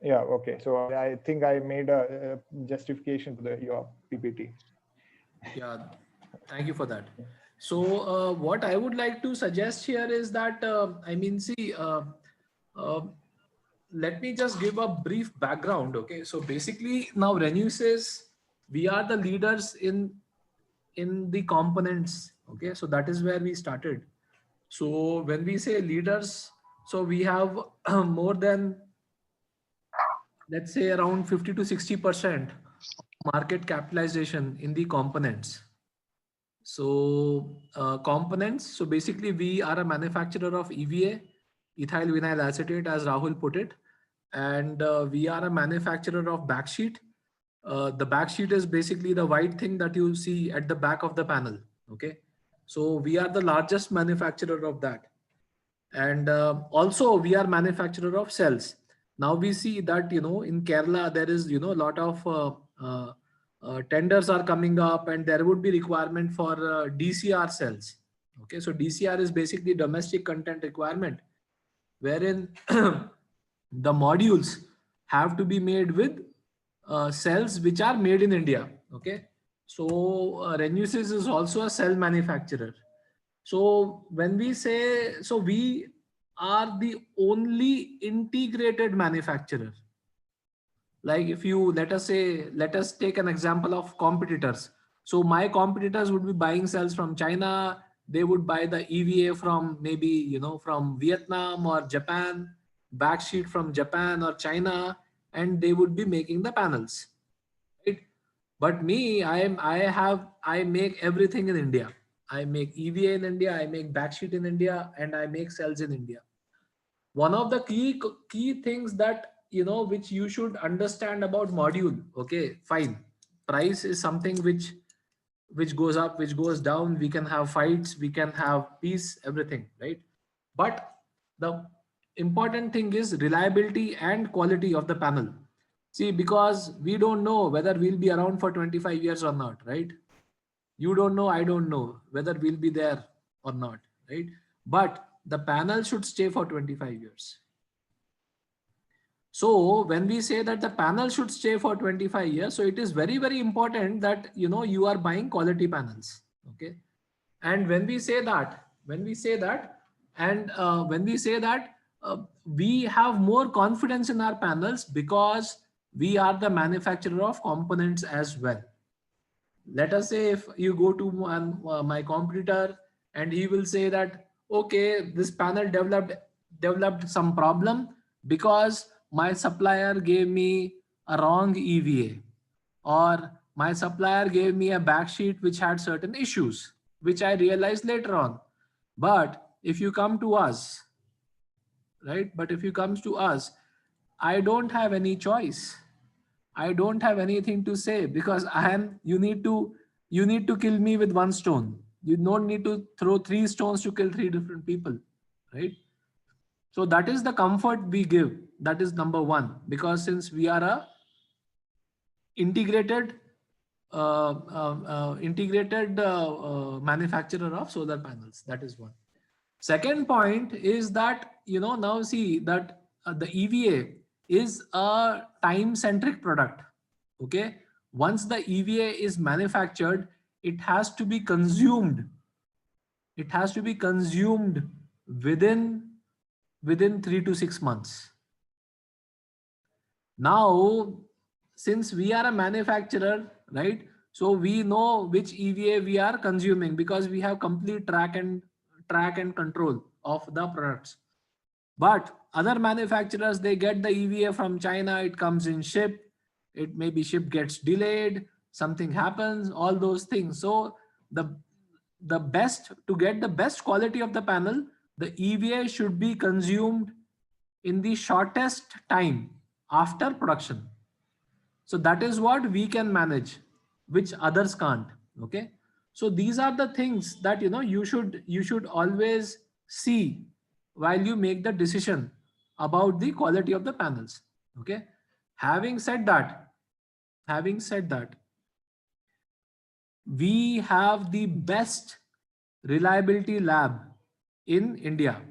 yeah, okay. So I think I made a justification to your PPT. Yeah, thank you for that. So what I would like to suggest here is that, let me just give a brief background. Okay, so basically now Renewsys, we are the leaders in the components. Okay, so that is where we started. So when we say leaders, so we have more than, let's say, around 50 to 60% market capitalization in the components. So components, so basically we are a manufacturer of EVA, ethyl vinyl acetate, as Rahul put it, and we are a manufacturer of backsheet. The backsheet is basically the white thing that you see at the back of the panel. Okay, so we are the largest manufacturer of that, and also we are manufacturer of cells. Now we see that in Kerala there is a lot of tenders are coming up, and there would be requirement for DCR cells. Okay, so DCR is basically domestic content requirement, wherein the modules have to be made with cells which are made in India. Okay, so Renewsys is also a cell manufacturer. So when we say, so we are the only integrated manufacturer. Like if you, let us take an example of competitors. So my competitors would be buying cells from China. They would buy the EVA from maybe, from Vietnam or Japan, backsheet from Japan or China, and they would be making the panels. Right? But me, I make everything in India. I make EVA in India, I make backsheet in India, and I make cells in India. One of the key things that, you know, which you should understand about module. Okay, fine. Price is something which goes up, which goes down. We can have fights, we can have peace, everything, right? But the important thing is reliability and quality of the panel. See, because we don't know whether we'll be around for 25 years or not, right? You don't know, I don't know whether we'll be there or not, right? But the panel should stay for 25 years. So when we say that the panel should stay for 25 years, so it is very, very important that, you know, you are buying quality panels. Okay. And when we say that, we have more confidence in our panels because we are the manufacturer of components as well. Let us say if you go to my competitor and he will say that, okay, this panel developed some problem because my supplier gave me a wrong EVA, or my supplier gave me a backsheet which had certain issues, which I realized later on. But if you come to us, right? But if you comes to us, I don't have any choice. I don't have anything to say because you need to kill me with one stone. You don't need to throw 3 stones to kill 3 different people, right? So that is the comfort we give. That is number one, because since we are a integrated manufacturer of solar panels. That is one. Second point is that, you know, now see that the EVA is a time-centric product. Okay. Once the EVA is manufactured, it has to be consumed. It has to be consumed within 3 to 6 months. Now, since we are a manufacturer, right? So we know which EVA we are consuming because we have complete track and control of the products. But other manufacturers, they get the EVA from China, it comes in ship, it maybe ship gets delayed, something happens, all those things. So the best, to get the best quality of the panel, the EVA should be consumed in the shortest time after production. So that is what we can manage, which others can't. Okay. So these are the things that, you know, you should always see while you make the decision about the quality of the panels. Okay. Having said that, we have the best reliability lab in India,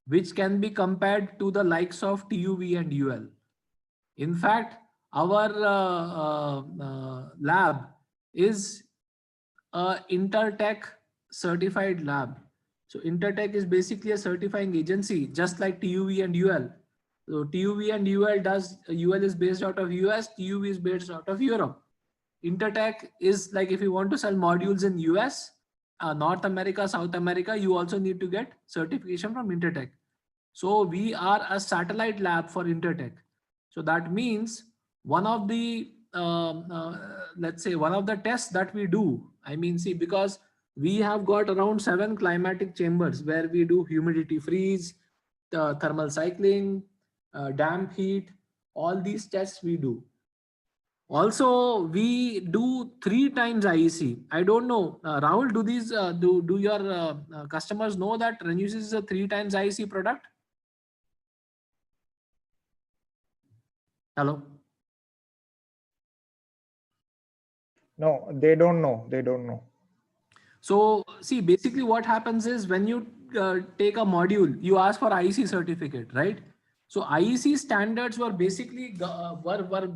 which can be compared to the likes of TUV and UL. In fact, our lab is a Intertek certified lab. So Intertek is basically a certifying agency, just like TUV and UL. So TUV and UL is based out of US, TUV is based out of Europe. Intertek is like, if you want to sell modules in US, North America, South America, you also need to get certification from Intertek. So we are a satellite lab for Intertek. So that means one of the, let's say one of the tests that we do, I mean, see, because we have got around 7 climatic chambers where we do humidity freeze, thermal cycling, damp heat, all these tests we do. Also, we do 3 times IEC. I don't know, Rahul, do these do your customers know that Renews is a 3 times IEC product? Hello. No, they don't know. They don't know. So see, basically what happens is when you take a module, you ask for IEC certificate, right? So IEC standards were basically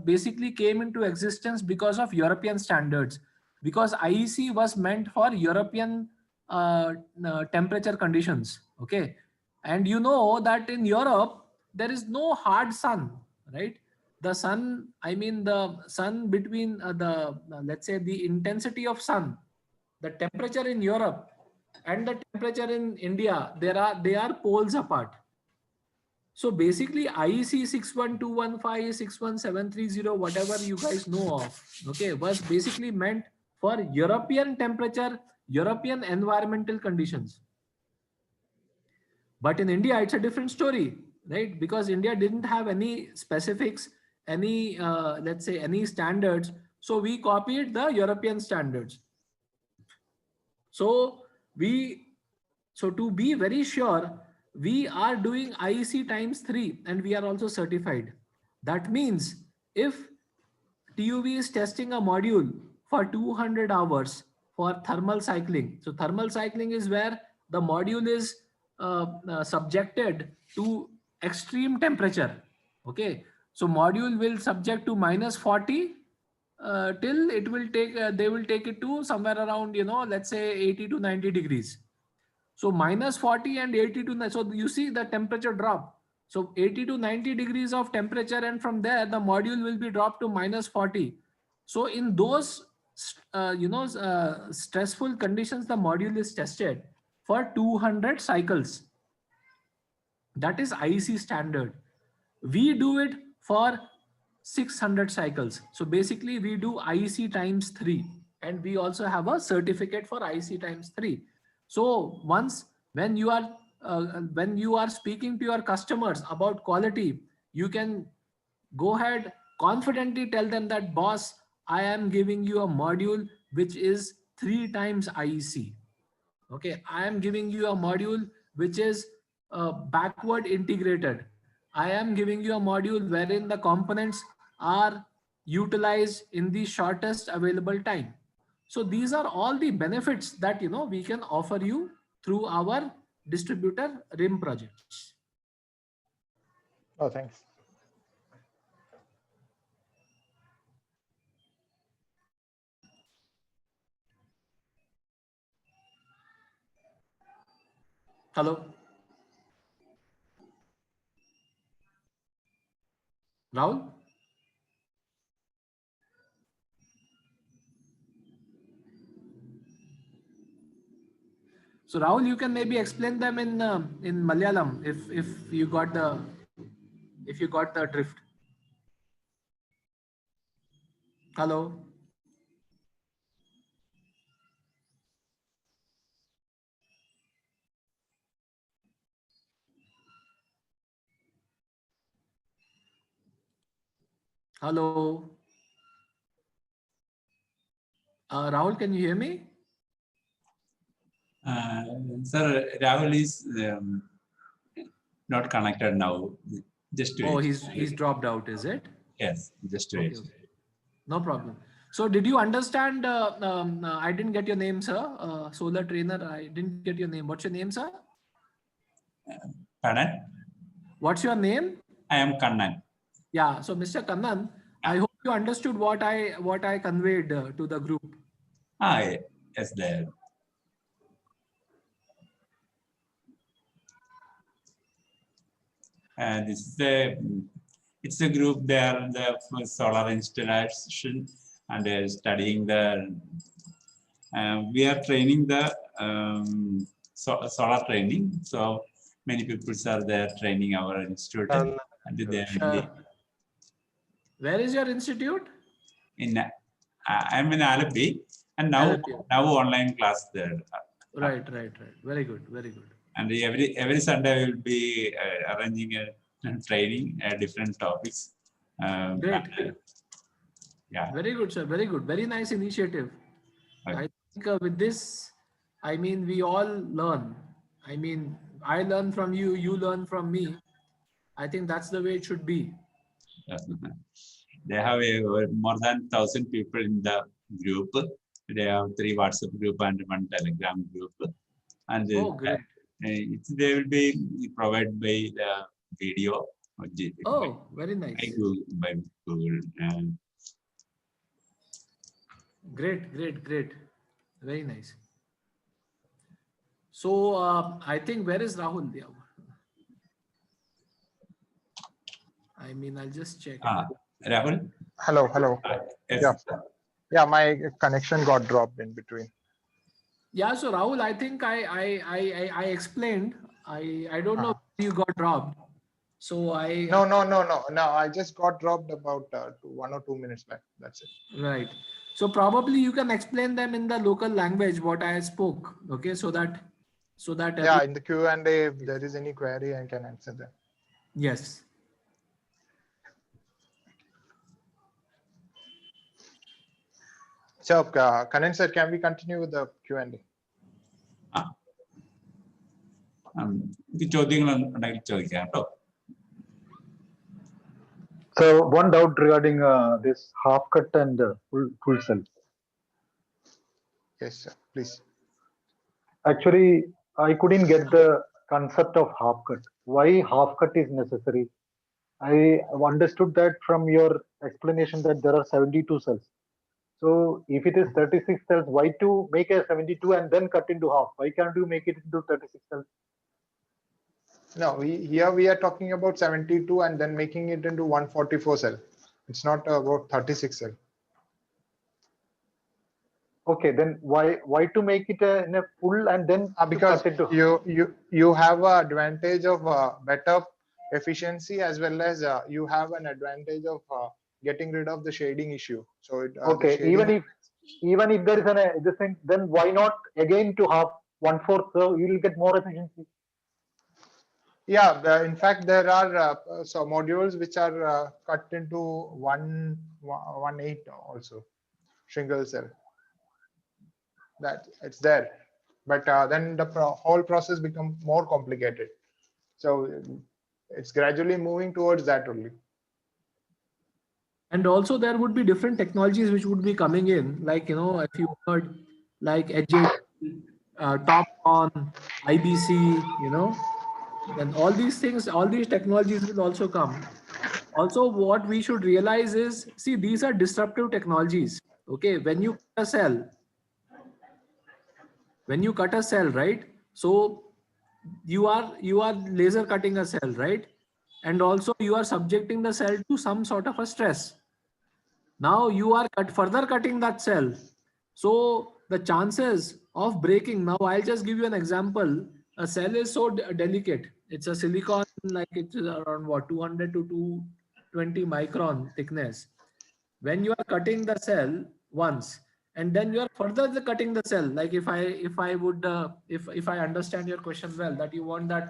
basically came into existence because of European standards, because IEC was meant for European temperature conditions. Okay, and you know that in Europe there is no hard sun, right? The sun, I mean the sun between let's say the intensity of sun, the temperature in Europe and the temperature in India, they are poles apart. So basically IEC 61215, 61730, whatever you guys know of, okay, was basically meant for European temperature, European environmental conditions. But in India, it's a different story, right? Because India didn't have any specifics, any, let's say, any standards. So we copied the European standards. So to be very sure, we are doing IEC ×3 and we are also certified. That means if TUV is testing a module for 200 hours for thermal cycling. So thermal cycling is where the module is subjected to extreme temperature. Okay. So module will subject to -40 till it will take, they will take it to somewhere around, let's say 80 to 90 degrees. So -40 and 80 to 90. So you see the temperature drop. So 80 to 90 degrees of temperature, and from there the module will be dropped to -40. So in those stressful conditions, the module is tested for 200 cycles. That is IEC standard. We do it for 600 cycles. So basically we do IEC ×3, and we also have a certificate for IEC ×3. So once when you are speaking to your customers about quality, you can go ahead confidently tell them that, boss, I am giving you a module which is 3 times IEC. Okay, I am giving you a module which is backward integrated. I am giving you a module wherein the components are utilized in the shortest available time. So these are all the benefits that we can offer you through our distributor RIM projects. Oh, thanks. Hello. Rahul? So Rahul, you can maybe explain them in Malayalam if you got the drift. Hello. Hello. Rahul, can you hear me? Sir, Rahul is not connected now. Just wait. Oh, he's dropped out, is it? Yes, just wait. Okay. No problem. So did you understand? I didn't get your name, sir. Solar Trainer, I didn't get your name. What's your name, sir? Pardon? What's your name? I am Kannan. Yeah. So Mr. Kannan, I hope you understood what I conveyed to the group. Yes, there. It's a group. They are the solar installation, and they're studying the. We are training the solar training. So many people are there training our institute. Sure. Where is your institute? I'm in Alleppey, and now online class there. Right. Very good. And every Sunday we will be arranging a training different topics. Great. Yeah. Very good, sir. Very good. Very nice initiative. Okay. I think with this, I mean, we all learn. I mean, I learn from you, you learn from me. I think that's the way it should be. They have more than 1,000 people in the group. They have 3 WhatsApp group and 1 Telegram group. And great. They will be provided by the video. Very nice. By Google. Great. Very nice. So I think, where is Rahul? I mean, I'll just check. Rahul? Hello. Yes. Yeah, my connection got dropped in between. Yeah, so Rahul, I think I explained. I don't know if you got dropped. So I No. I just got dropped about 1 or 2 minutes back. That's it. right. So probably you can explain them in the local language what I spoke. Okay, so that Yeah, in the Q&A, if there is any query, I can answer them. yes. So, Kanan sir, can we continue with the Q&A? ചോദ്യങ്ങൾ ഉണ്ടെങ്കിൽ ചോദിക്കാം കേട്ടോ. So one doubt regarding this half cut and full cell. Yes, sir. Please. Actually, I couldn't get the concept of half cut. Why half cut is necessary? I understood that from your explanation that there are 72 cells. So if it is 36 cells, why to make a 72 and then cut into half? Why can't you make it into 36 cells? No, here we are talking about 72 and then making it into 144 cell. It's not about 36 cell. Okay, then why to make it in a full and then Because cut into you have an advantage of better efficiency, as well as you have an advantage of getting rid of the shading issue. So okay, even if there is this thing, then why not again to half 1/4, so you will get more efficiency. Yeah, in fact, there are so modules which are cut into 1/8 also, single cell. That it's there, but then the whole process becomes more complicated. So it's gradually moving towards that only. And also there would be different technologies which would be coming in, like, you know, if you heard like HJT, TOPCon, IBC, you know, then all these things, all these technologies will also come. Also, what we should realize is, see, these are disruptive technologies. Okay, when you cut a cell, right? So you are laser cutting a cell, right? And also you are subjecting the cell to some sort of a stress. Now you are further cutting that cell. So the chances of breaking, now I'll just give you an example. A cell is so delicate. It's a silicon, like it's around what, 200 to 220 micron thickness. When you are cutting the cell once, and then you are further cutting the cell, like if I understand your question well, that you want that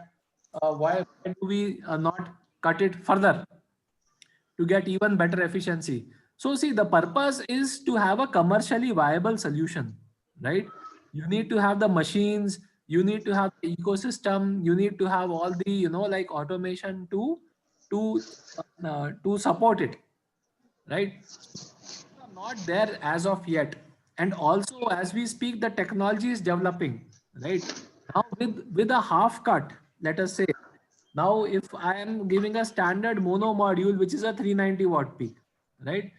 why do we not cut it further to get even better efficiency? So see, the purpose is to have a commercially viable solution, right? You need to have the machines, you need to have the ecosystem, you need to have all the, you know, like automation to support it, right? Are not there as of yet. And also, as we speak, the technology is developing, right? Now with a half cut, let us say, now if I am giving a standard mono module which is a 390 watt peak, right?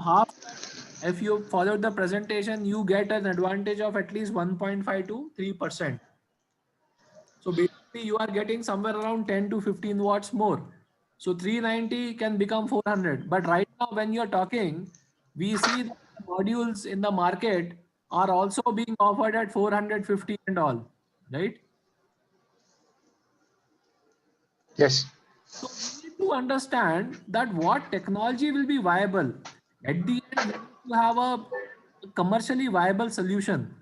Half cut, if you follow the presentation, you get an advantage of at least 1.5 to 3%. So basically you are getting somewhere around 10 to 15 watts more. So 390 can become 400. But right now when you're talking, we see that modules in the market are also being offered at 450 and all, right? Yes. So we need to understand that what technology will be viable. At the end, we need to have a commercially viable solution.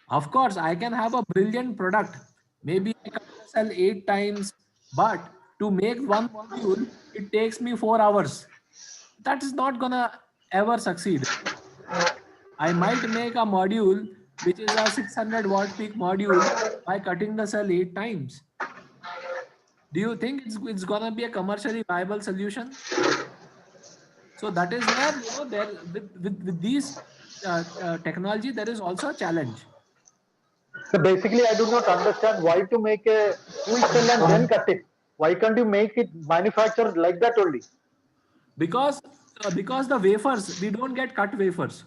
Of course, I can have a brilliant product. Maybe I can sell 8 times, but to make one module, it takes me 4 hours. That is not gonna ever succeed. I might make a module which is a 600 watt peak module by cutting the cell 8 times. Do you think it's gonna be a commercially viable solution? So that is where, you know, there with these technology, there is also a challenge. So basically, I do not understand why to make a full cell and then cut it. Why can't you make it manufactured like that only? Because the wafers, we don't get cut wafers.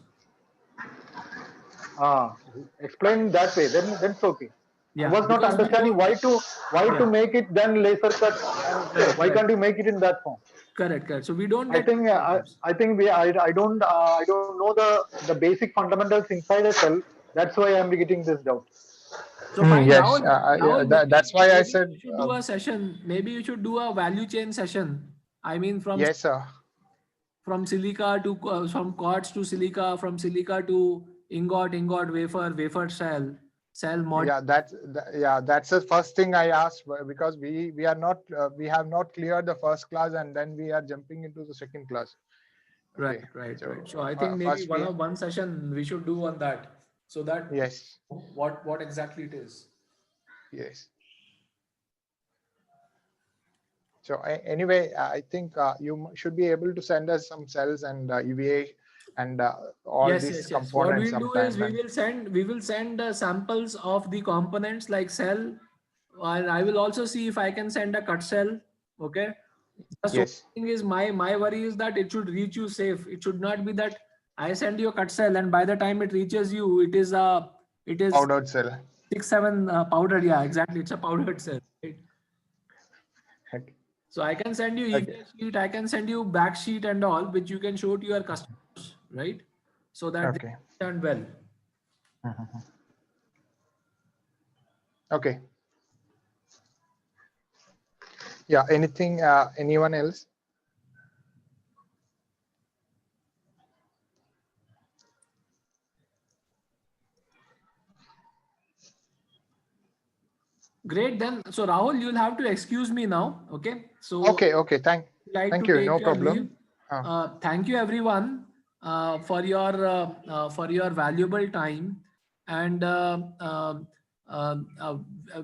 Explain that way, then it's okay. Yeah, I was not because we understanding don't- why to make it then laser cut, and why can't you make it in that form? Correct. So we don't I get. think I think I don't know the basic fundamentals inside a cell. That's why I'm getting this doubt. So fine, Yes, Rahul, Rahul, that's why I maybe said you should do a session. Maybe you should do a value chain session. I mean, yes, sir. from silica to from quartz to silica, from silica to ingot, wafer, wafer cell mod. Yeah, that's the first thing I asked, because we are not we have not cleared the first class, and then we are jumping into the second class. Right, Okay, right, so right. So I think maybe first one session we should do on that, so that yes, what exactly it is. yes. So anyway, I think you should be able to send us some cells and EVA and all Yes, these yes, yes. What components we'll do is sometime. we will send samples of the components like cell, and I will also see if I can send a cut cell. Okay. The Yes, thing is, my worry is that it should reach you safe. It should not be that I send you a cut cell and by the time it reaches you, it is powdered cell. 6-7 powdered. Yeah, exactly. It's a powdered cell. Right? Okay. So I can send you EVA sheet, I can send you back sheet and all, which you can show to your customers, right? So that Okay. they understand well. Okay. Yeah. Anything? Anyone else? Great. Then, so Rahul, you'll have to excuse me now. Okay. So Okay. Okay. Thank to you. take No your problem. leave. Thank you everyone for your valuable time, and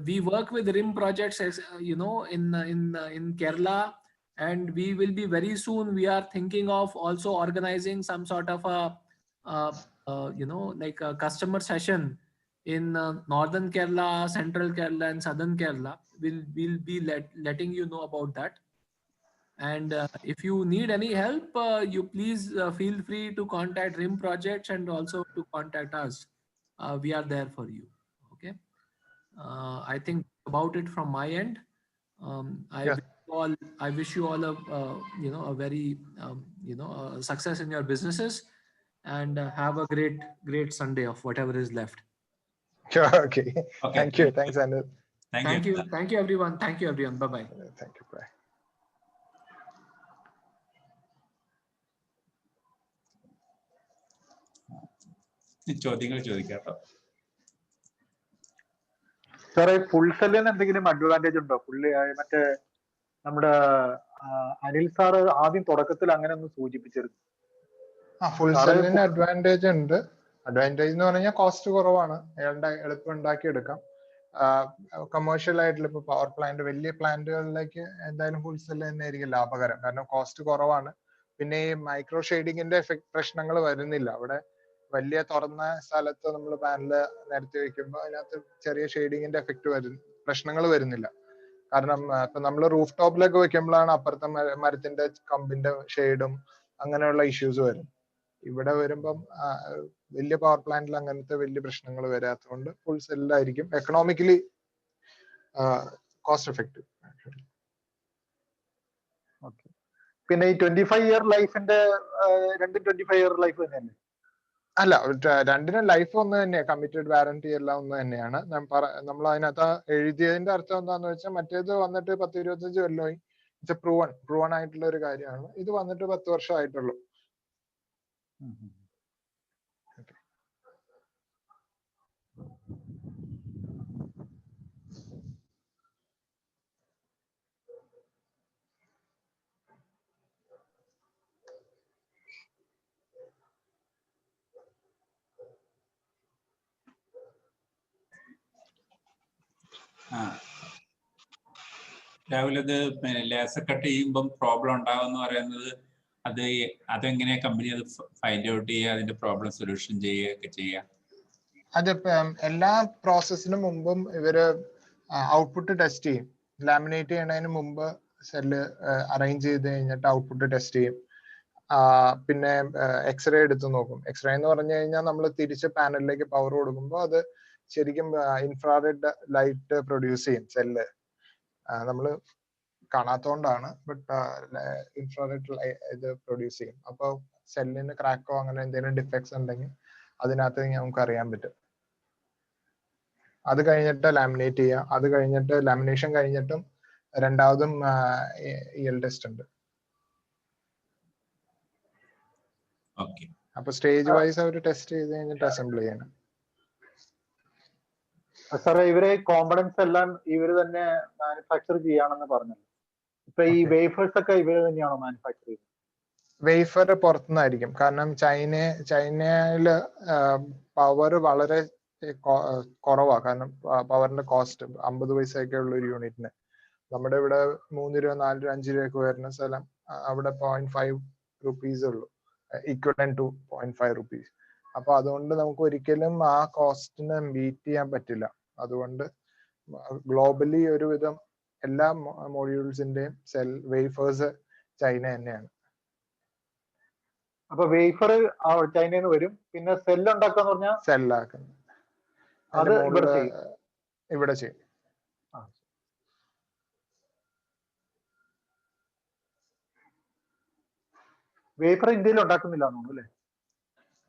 we work with RIM projects, as you know, in Kerala, and we will be very soon. We are thinking of also organizing some sort of like a customer session in northern Kerala, central Kerala, and southern Kerala. We'll be letting you know about that. And if you need any help, you please feel free to contact RIM projects and also to contact us. We are there for you. Okay. I think about it from my end. Yeah. I wish you all a a very success in your businesses, and have a great Sunday of whatever is left. Sure. Okay. Okay. Thank you. Thanks, Anil. Thank you. Thank you everyone. Bye bye. Thank you. Bye. ചോദ്യങ്ങൾ ചോദിക്കാം കേട്ടോ. സാറേ full സെല്ലിന് എന്തെങ്കിലും advantage ഉണ്ടോ? പുള്ളി മറ്റേ നമ്മുടെ അനിൽ സാറ് ആദ്യം തുടക്കത്തിൽ അങ്ങനെ ഒന്ന് സൂചിപ്പിച്ചിരുന്നു. ഫുൾ സെല്ലിന് അഡ്വാൻറ്റേജ് ഉണ്ട്. അഡ്വാൻറ്റേജ് എന്ന് പറഞ്ഞാൽ കോസ്റ്റ് കുറവാണ്, എളുപ്പം ഉണ്ടാക്കിയെടുക്കാം. കമേഴ്ഷ്യൽ ആയിട്ടുള്ള ഇപ്പൊ പവർ പ്ലാന്റ്, വലിയ പ്ലാന്റുകളിലേക്ക് എന്തായാലും ഫുൾ സെല്ല് തന്നെ ആയിരിക്കും ലാഭകരം, കാരണം കോസ്റ്റ് കുറവാണ്. പിന്നെ ഈ മൈക്രോ ഷെയ്ഡിങ്ങിന്റെ പ്രശ്നങ്ങൾ വരുന്നില്ല. അവിടെ വലിയ തുറന്ന സ്ഥലത്ത് നമ്മൾ പാനല് നിരത്തി വെക്കുമ്പോൾ അതിനകത്ത് ചെറിയ ഷെയ്ഡിങ്ങിന്റെ പ്രശ്നങ്ങൾ വരുന്നില്ല. കാരണം ഇപ്പൊ നമ്മൾ റൂഫ് ടോപ്പിലൊക്കെ വെക്കുമ്പോഴാണ് അപ്പുറത്തെ മരത്തിന്റെ കമ്പിന്റെ ഷെയ്ഡും അങ്ങനെയുള്ള ഇഷ്യൂസ് വരും. ഇവിടെ വരുമ്പം വലിയ പവർ പ്ലാന്റിൽ അങ്ങനത്തെ വലിയ പ്രശ്നങ്ങൾ വരാത്തതുകൊണ്ട് ഫുൾ സെല്ലായിരിക്കും എക്കണോമിക്കലി കോസ്റ്റ് എഫക്റ്റീവ്. പിന്നെ ഈ 25 ഇയർ ലൈഫിന്റെ രണ്ടും 25 ഇയർ ലൈഫ് തന്നെയല്ലേ? അല്ല, രണ്ടിനും ലൈഫ് ഒന്ന് തന്നെയാണ്. കമ്മിറ്റഡ് വാറന്റി എല്ലാം ഒന്ന് തന്നെയാണ്. നമ്മൾ അതിനകത്ത് എഴുതിയതിന്റെ അർത്ഥം എന്താന്ന് വെച്ചാൽ, മറ്റേത് വന്നിട്ട് 10-25 കൊല്ലമായി. ഇറ്റ്സ് പ്രൂവൺ ആയിട്ടുള്ള ഒരു കാര്യമാണ്. ഇത് വന്നിട്ട് 10 വർഷം ആയിട്ടുള്ളൂ. രാഹുൽ, അത് ലേസർ കട്ട് ചെയ്യുമ്പം പ്രോബ്ലം ഉണ്ടാവുമെന്ന് പറയുന്നത്, അതെങ്ങനെയാ കമ്പനി അത് ഫൈൻഡ് ഔട്ട് ചെയ്യുക, അതിന്റെ പ്രോബ്ലം സൊല്യൂഷൻ ചെയ്യുകയൊക്കെ ചെയ്യുക? അതിപ്പം എല്ലാ പ്രോസസ്സിന് മുമ്പും ഇവര് ഔട്ട്പുട്ട് ടെസ്റ്റ് ചെയ്യും. ലാമിനേറ്റ് ചെയ്യണതിന് മുമ്പ് സെല്ല് അറേഞ്ച് ചെയ്ത് കഴിഞ്ഞിട്ട് ഔട്ട്പുട്ട് ടെസ്റ്റ് ചെയ്യും. പിന്നെ എക്സ്റേ എടുത്ത് നോക്കും. എക്സ്റേ എന്ന് പറഞ്ഞു കഴിഞ്ഞാൽ നമ്മൾ തിരിച്ച് പാനലിലേക്ക് പവർ കൊടുക്കുമ്പോൾ അത് ശരിക്കും ഇൻഫ്രാറെഡ് ലൈറ്റ് പ്രൊഡ്യൂസ് ചെയ്യും സെല്ല്. നമ്മൾ കാണാത്തോണ്ടാണ്, ബട്ട് ഇൻഫ്രാറെഡ് ഇത് പ്രൊഡ്യൂസ് ചെയ്യും. അപ്പൊ സെല്ലിന് ക്രാക്കോ അങ്ങനെ എന്തെങ്കിലും ഡിഫക്ട്സ് ഉണ്ടെങ്കിൽ അതിനകത്ത് നമുക്ക് അറിയാൻ പറ്റും. അത് കഴിഞ്ഞിട്ട് ലാമിനേറ്റ് ചെയ്യുക. അത് കഴിഞ്ഞിട്ട് ലാമിനേഷൻ കഴിഞ്ഞിട്ടും രണ്ടാമതും yield ടെസ്റ്റ് ഉണ്ട്. അപ്പൊ സ്റ്റേജ് വൈസ് അവർ ടെസ്റ്റ് ചെയ്ത് കഴിഞ്ഞിട്ട് അസംബിൾ ചെയ്യണം. സാറേ ഇവരെ കോമ്പണൻസ് എല്ലാം ഇവര് തന്നെ മാനുഫാക്ചർ ചെയ്യാണെന്ന് പറഞ്ഞു. ഇപ്പൊ ഈ വേഫേഴ്സ് ഒക്കെ ഇവര് തന്നെയാണോ മാനുഫാക്ചർ ചെയ്യുന്നത്? വേഫർ പുറത്തുനിന്നായിരിക്കും. കാരണം ചൈനയില് പവർ വളരെ കുറവാണ്. കാരണം പവറിന്റെ കോസ്റ്റ് 50 പൈസയൊക്കെ ഉള്ള ഒരു യൂണിറ്റിന്. നമ്മുടെ ഇവിടെ 3 രൂപ 4 രൂപ 5 രൂപയൊക്കെ വരുന്ന സ്ഥലം അവിടെ 0.5 റുപ്പീസ് ഉള്ളൂ, ഈക്വലന്റ് ടു 0.5 റുപ്പീസ്. അപ്പൊ അതുകൊണ്ട് നമുക്ക് ഒരിക്കലും ആ കോസ്റ്റിനെ ബീറ്റ് ചെയ്യാൻ പറ്റില്ല. അതുകൊണ്ട് ഗ്ലോബലി ഒരുവിധം എല്ലാ മോഡ്യൂൾസിന്റെയും വേഫേഴ്സ് ചൈന തന്നെയാണ്. അപ്പൊ വേഫർ ചൈനയിൽ നിന്ന് വരും, പിന്നെ സെല്ല് ഉണ്ടാക്കാന്ന് പറഞ്ഞാൽ സെല്ലാക്കുന്നത് അത് ഇവിടെ ചെയ്യും. വേഫർ ഇന്ത്യയിൽ ഉണ്ടാക്കുന്നില്ല അല്ലേ?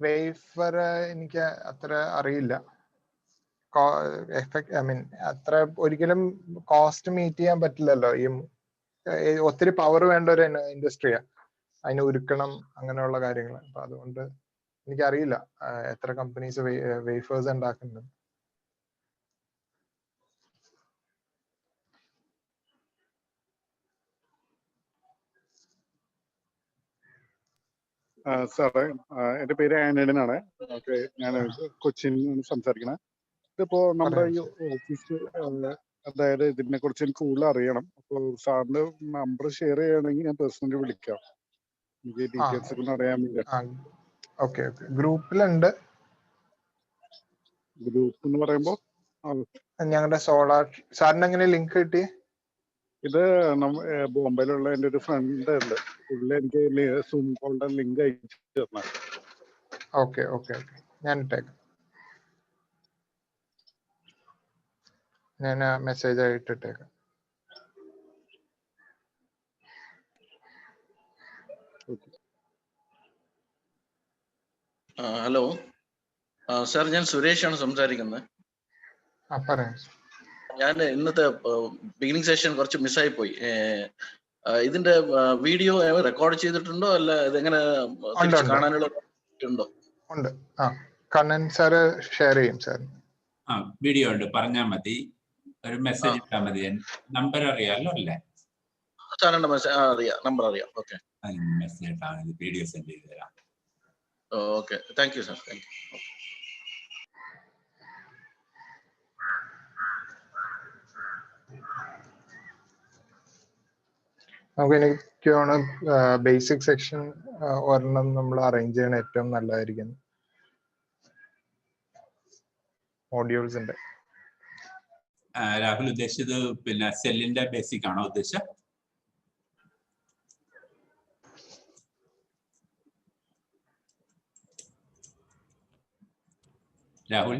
വേഫർ എനിക്ക് അത്ര അറിയില്ല. ഐ മീൻ അത്ര ഒരിക്കലും കോസ്റ്റ് മീറ്റ് ചെയ്യാൻ പറ്റില്ലല്ലോ. ഈ ഒത്തിരി പവർ വേണ്ട ഒരു ഇൻഡസ്ട്രിയാ, അതിനെ ഉരുക്കണം അങ്ങനെയുള്ള കാര്യങ്ങൾ. അപ്പൊ അതുകൊണ്ട് എനിക്കറിയില്ല എത്ര കമ്പനീസ് വേഫേഴ്സ് ഉണ്ടാക്കുന്നുണ്ട്. സാറേ, എന്റെ പേര് ആന്റണിയാണ്. ഓക്കെ, ഞാൻ കൊച്ചിയിൽ നിന്ന് സംസാരിക്കണേ. ഇതിപ്പോ നമ്മുടെ ഈ ഓഫീസ്, അതായത് ഇതിനെ കുറിച്ച് എനിക്ക് കൂടുതൽ അറിയണം. അപ്പൊ സാറിന്റെ നമ്പർ ഷെയർ ചെയ്യുകയാണെങ്കിൽ ഞാൻ പേഴ്സണലി വിളിക്കാം. എനിക്ക് ഡീറ്റെയിൽസ് ഒക്കെ അറിയാൻ വേണ്ടി. ഓക്കെ, ഗ്രൂപ്പിലുണ്ട്. ഗ്രൂപ്പ് എന്ന് പറയുമ്പോ ഞങ്ങളുടെ സോളാർ. സാറിന് എങ്ങനെ ലിങ്ക് കിട്ടി? ഇത് ബോംബെയിലുള്ള എന്റെ ഒരു ഫ്രണ്ട് ഉണ്ട്, പുള്ളി എനിക്ക് സൂം കോളിന്റെ ലിങ്ക് അയച്ചു തരണം. ഓക്കെ ഓക്കെ ഓക്കെ, ഞാൻ ഇട്ടേക്കാം. ഞാൻ മെസ്സേജ് ആയിട്ട് ഇട്ടേക്കാം. ഹലോ സാർ, ഞാൻ സുരേഷാണ് സംസാരിക്കുന്നത്. ഞാൻ ഇന്നത്തെ ബിഗിനിങ് സെഷൻ കുറച്ച് മിസ്സായി പോയി. ഇതിന്റെ വീഡിയോ റെക്കോർഡ് ചെയ്തിട്ടുണ്ടോ, അല്ല ഇതെങ്ങനെ കാണാനുള്ള ഉണ്ടോ? ഉണ്ട്. കണ്ണൻ സാറ് ഷെയർ ചെയ്യും സാർ. വീഡിയോ ഉണ്ട്, പറഞ്ഞാൽ മതി. ഒരു മെസ്സേജ് ഇട്ടാൽ മതി. നമ്പർ അറിയാലോ അല്ലേ? സാറിന്റെ മെസ്സേജ് അറിയാം, നമ്പർ അറിയാം. ഓക്കെ, മെസ്സേജ് ഇട്ടാൽ മതി, വീഡിയോ സെൻഡ് ചെയ്ത് തരാം. Okay, thank you sir. Thank you. നമുക്ക് എനിക്ക് ബേസിക് സെക്ഷൻ ഒരെണ്ണം നമ്മൾ അറേഞ്ച് ചെയ്യണ ഏറ്റവും നല്ലതായിരിക്കും. മോഡ്യൂൾസിന്റെ രാഹുൽ ഉദ്ദേശിച്ചത് പിന്നെ സെല്ലിന്റെ ബേസിക് ആണോ ഉദ്ദേശിച്ചത്? രാഹുൽ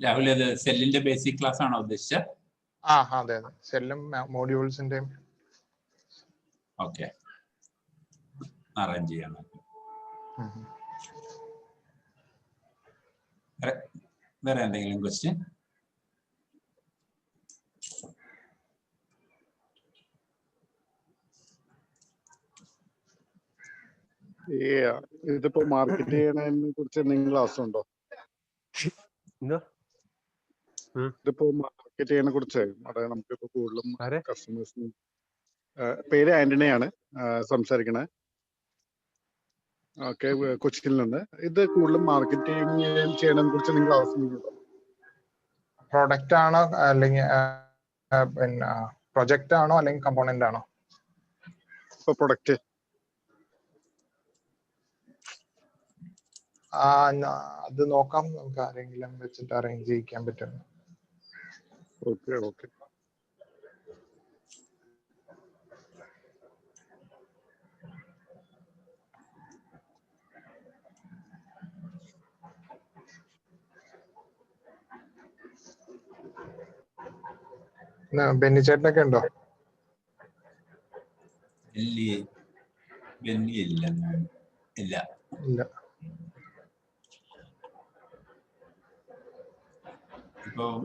രാഹുൽ അത് സെല്ലിന്റെ ബേസിക് ക്ലാസ് ആണോ ഉദ്ദേശിച്ചത്? അതെ അതെ, സെല്ലും മോഡ്യൂൾസിന്റെയും. ഓക്കെ, അറേഞ്ച് ചെയ്യാം. വേറെ എന്തെങ്കിലും ക്വസ്റ്റ്യൻ? ഇതിപ്പോ മാർക്കറ്റ് ചെയ്യണതിനെ കുറിച്ച് എന്തെങ്കിലും ക്ലാസ് ഉണ്ടോ? ഇതിപ്പോ മാർക്കറ്റ് ചെയ്യണെ കുറിച്ച്, അതായത് നമുക്കിപ്പോ കൂടുതലും കസ്റ്റമേഴ്സിന്. പേര് ആന്റണിയാണ്, സംസാരിക്കണേ. ഓക്കെ, കൊച്ചിയിൽ നിന്ന്. ഇത് കൂടുതലും മാർക്കറ്റിംഗ് ചെയ്യണതിനെ കുറിച്ച് നിങ്ങൾ ആവശ്യമുണ്ടോ? പ്രൊഡക്റ്റ് ആണോ അല്ലെങ്കിൽ പിന്നെ പ്രൊജക്റ്റ് ആണോ അല്ലെങ്കിൽ കമ്പോണന്റ് ആണോ? ഇപ്പൊ പ്രൊഡക്റ്റ്. അത് നോക്കാം, നമുക്ക് ആരെങ്കിലും വെച്ചിട്ട് അറേഞ്ച് ചെയ്യിക്കാൻ പറ്റും. Okay okay. ബെന്നി ചേട്ടനൊക്കെ ഉണ്ടോ? ഇല്ല. ഇപ്പോൾ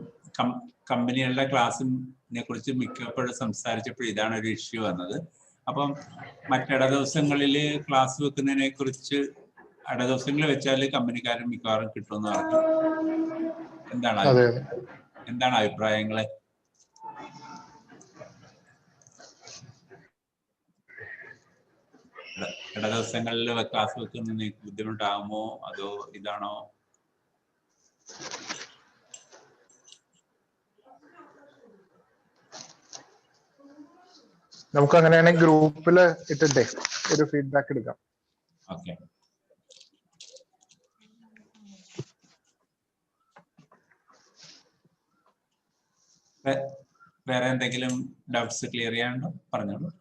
കമ്പനികളുടെ ക്ലാസ്സിനെ കുറിച്ച് മിക്കപ്പോഴും സംസാരിച്ചപ്പോൾ ഇതാണ് ഒരു ഇഷ്യൂ വന്നത്. അപ്പം മറ്റിട ദിവസങ്ങളിൽ ക്ലാസ് വെക്കുന്നതിനെ കുറിച്ച് ഇട ദിവസങ്ങളിൽ വെച്ചാൽ കമ്പനിക്കാരൻ മിക്കവാറും കിട്ടുമെന്ന് പറഞ്ഞു. എന്താണ് അഭിപ്രായങ്ങള്? ഇട ദിവസങ്ങളിൽ ക്ലാസ് വെക്കുന്നതിന് ബുദ്ധിമുട്ടാകുമോ അതോ ഇതാണോ? നമുക്ക് അങ്ങനെയാണെങ്കിൽ ഗ്രൂപ്പിൽ ഇട്ടിട്ടേ ഒരു ഫീഡ്ബാക്ക് എടുക്കാം. ഓക്കെ. വേറെ എന്തെങ്കിലും ഡൗട്ട്സ് ക്ലിയർ ചെയ്യാനുണ്ടോ? പറഞ്ഞോളൂ.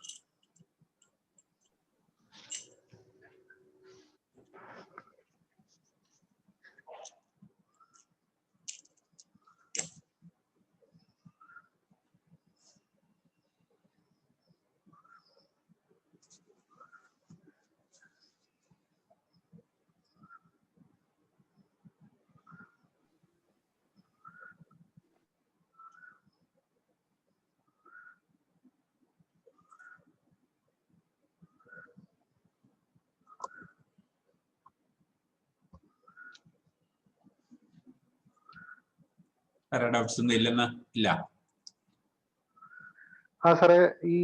വേറെ ഡൗട്ട്സ് ഒന്നും ഇല്ലെന്ന്? ഇല്ല. സാറേ, ഈ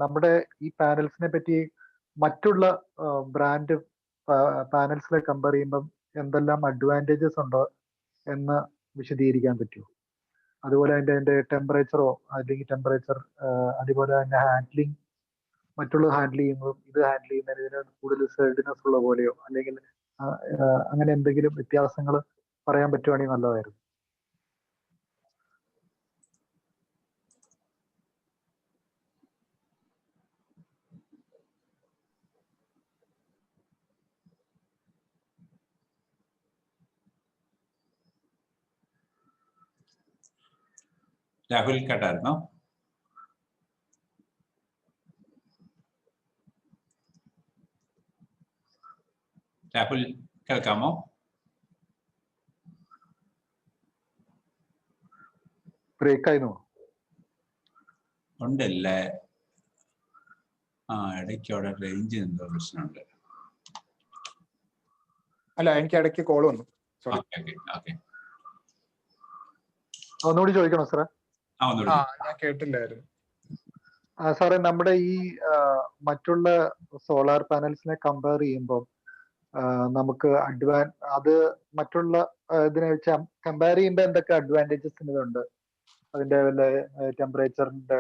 നമ്മുടെ ഈ പാനൽസിനെ പറ്റി മറ്റുള്ള ബ്രാൻഡ് പാനൽസിനെ കമ്പയർ ചെയ്യുമ്പം എന്തെല്ലാം അഡ്വാൻറ്റേജസ് ഉണ്ടോ എന്ന് വിശദീകരിക്കാൻ പറ്റുമോ? അതുപോലെ അതിന്റെ ടെമ്പറേച്ചറോ അല്ലെങ്കിൽ ടെമ്പറേച്ചർ, അതുപോലെ അതിന്റെ ഹാൻഡ്ലിങ്, മറ്റുള്ള ഹാൻഡിൽ ചെയ്യുന്നതും ഇത് ഹാൻഡിൽ ചെയ്യുന്നതിന് കൂടുതൽ സെർഡിനെസ് ഉള്ള പോലെയോ അല്ലെങ്കിൽ അങ്ങനെ എന്തെങ്കിലും വ്യത്യാസങ്ങൾ പറയാൻ പറ്റുവാണെങ്കിൽ നല്ലതായിരുന്നു. രാഹുൽ കേട്ടായിരുന്നോ? രാഹുൽ കേൾക്കാമോ? ബ്രേക്ക് ആയിരുന്നു. ഉണ്ടല്ലേ. ഇടയ്ക്ക് അവിടെ റേഞ്ച് എന്തോ പ്രശ്നമുണ്ട്. അല്ല, എനിക്ക് ഇടയ്ക്ക് കോൾ വന്നു. ഒന്നുകൂടി ചോദിക്കണോ സാറേ? ഞാൻ കേട്ടില്ലായിരുന്നു. സാറേ, നമ്മുടെ ഈ മറ്റുള്ള സോളാർ പാനൽസിനെ കമ്പയർ ചെയ്യുമ്പോൾ നമുക്ക് അത് മറ്റുള്ള ഇതിനെ വെച്ച് കമ്പയർ ചെയ്യുമ്പോൾ എന്തൊക്കെ അഡ്വാൻറ്റേജസ് ഇതുണ്ട്? അതിന്റെ വല്ല ടെമ്പറേച്ചറിന്റെ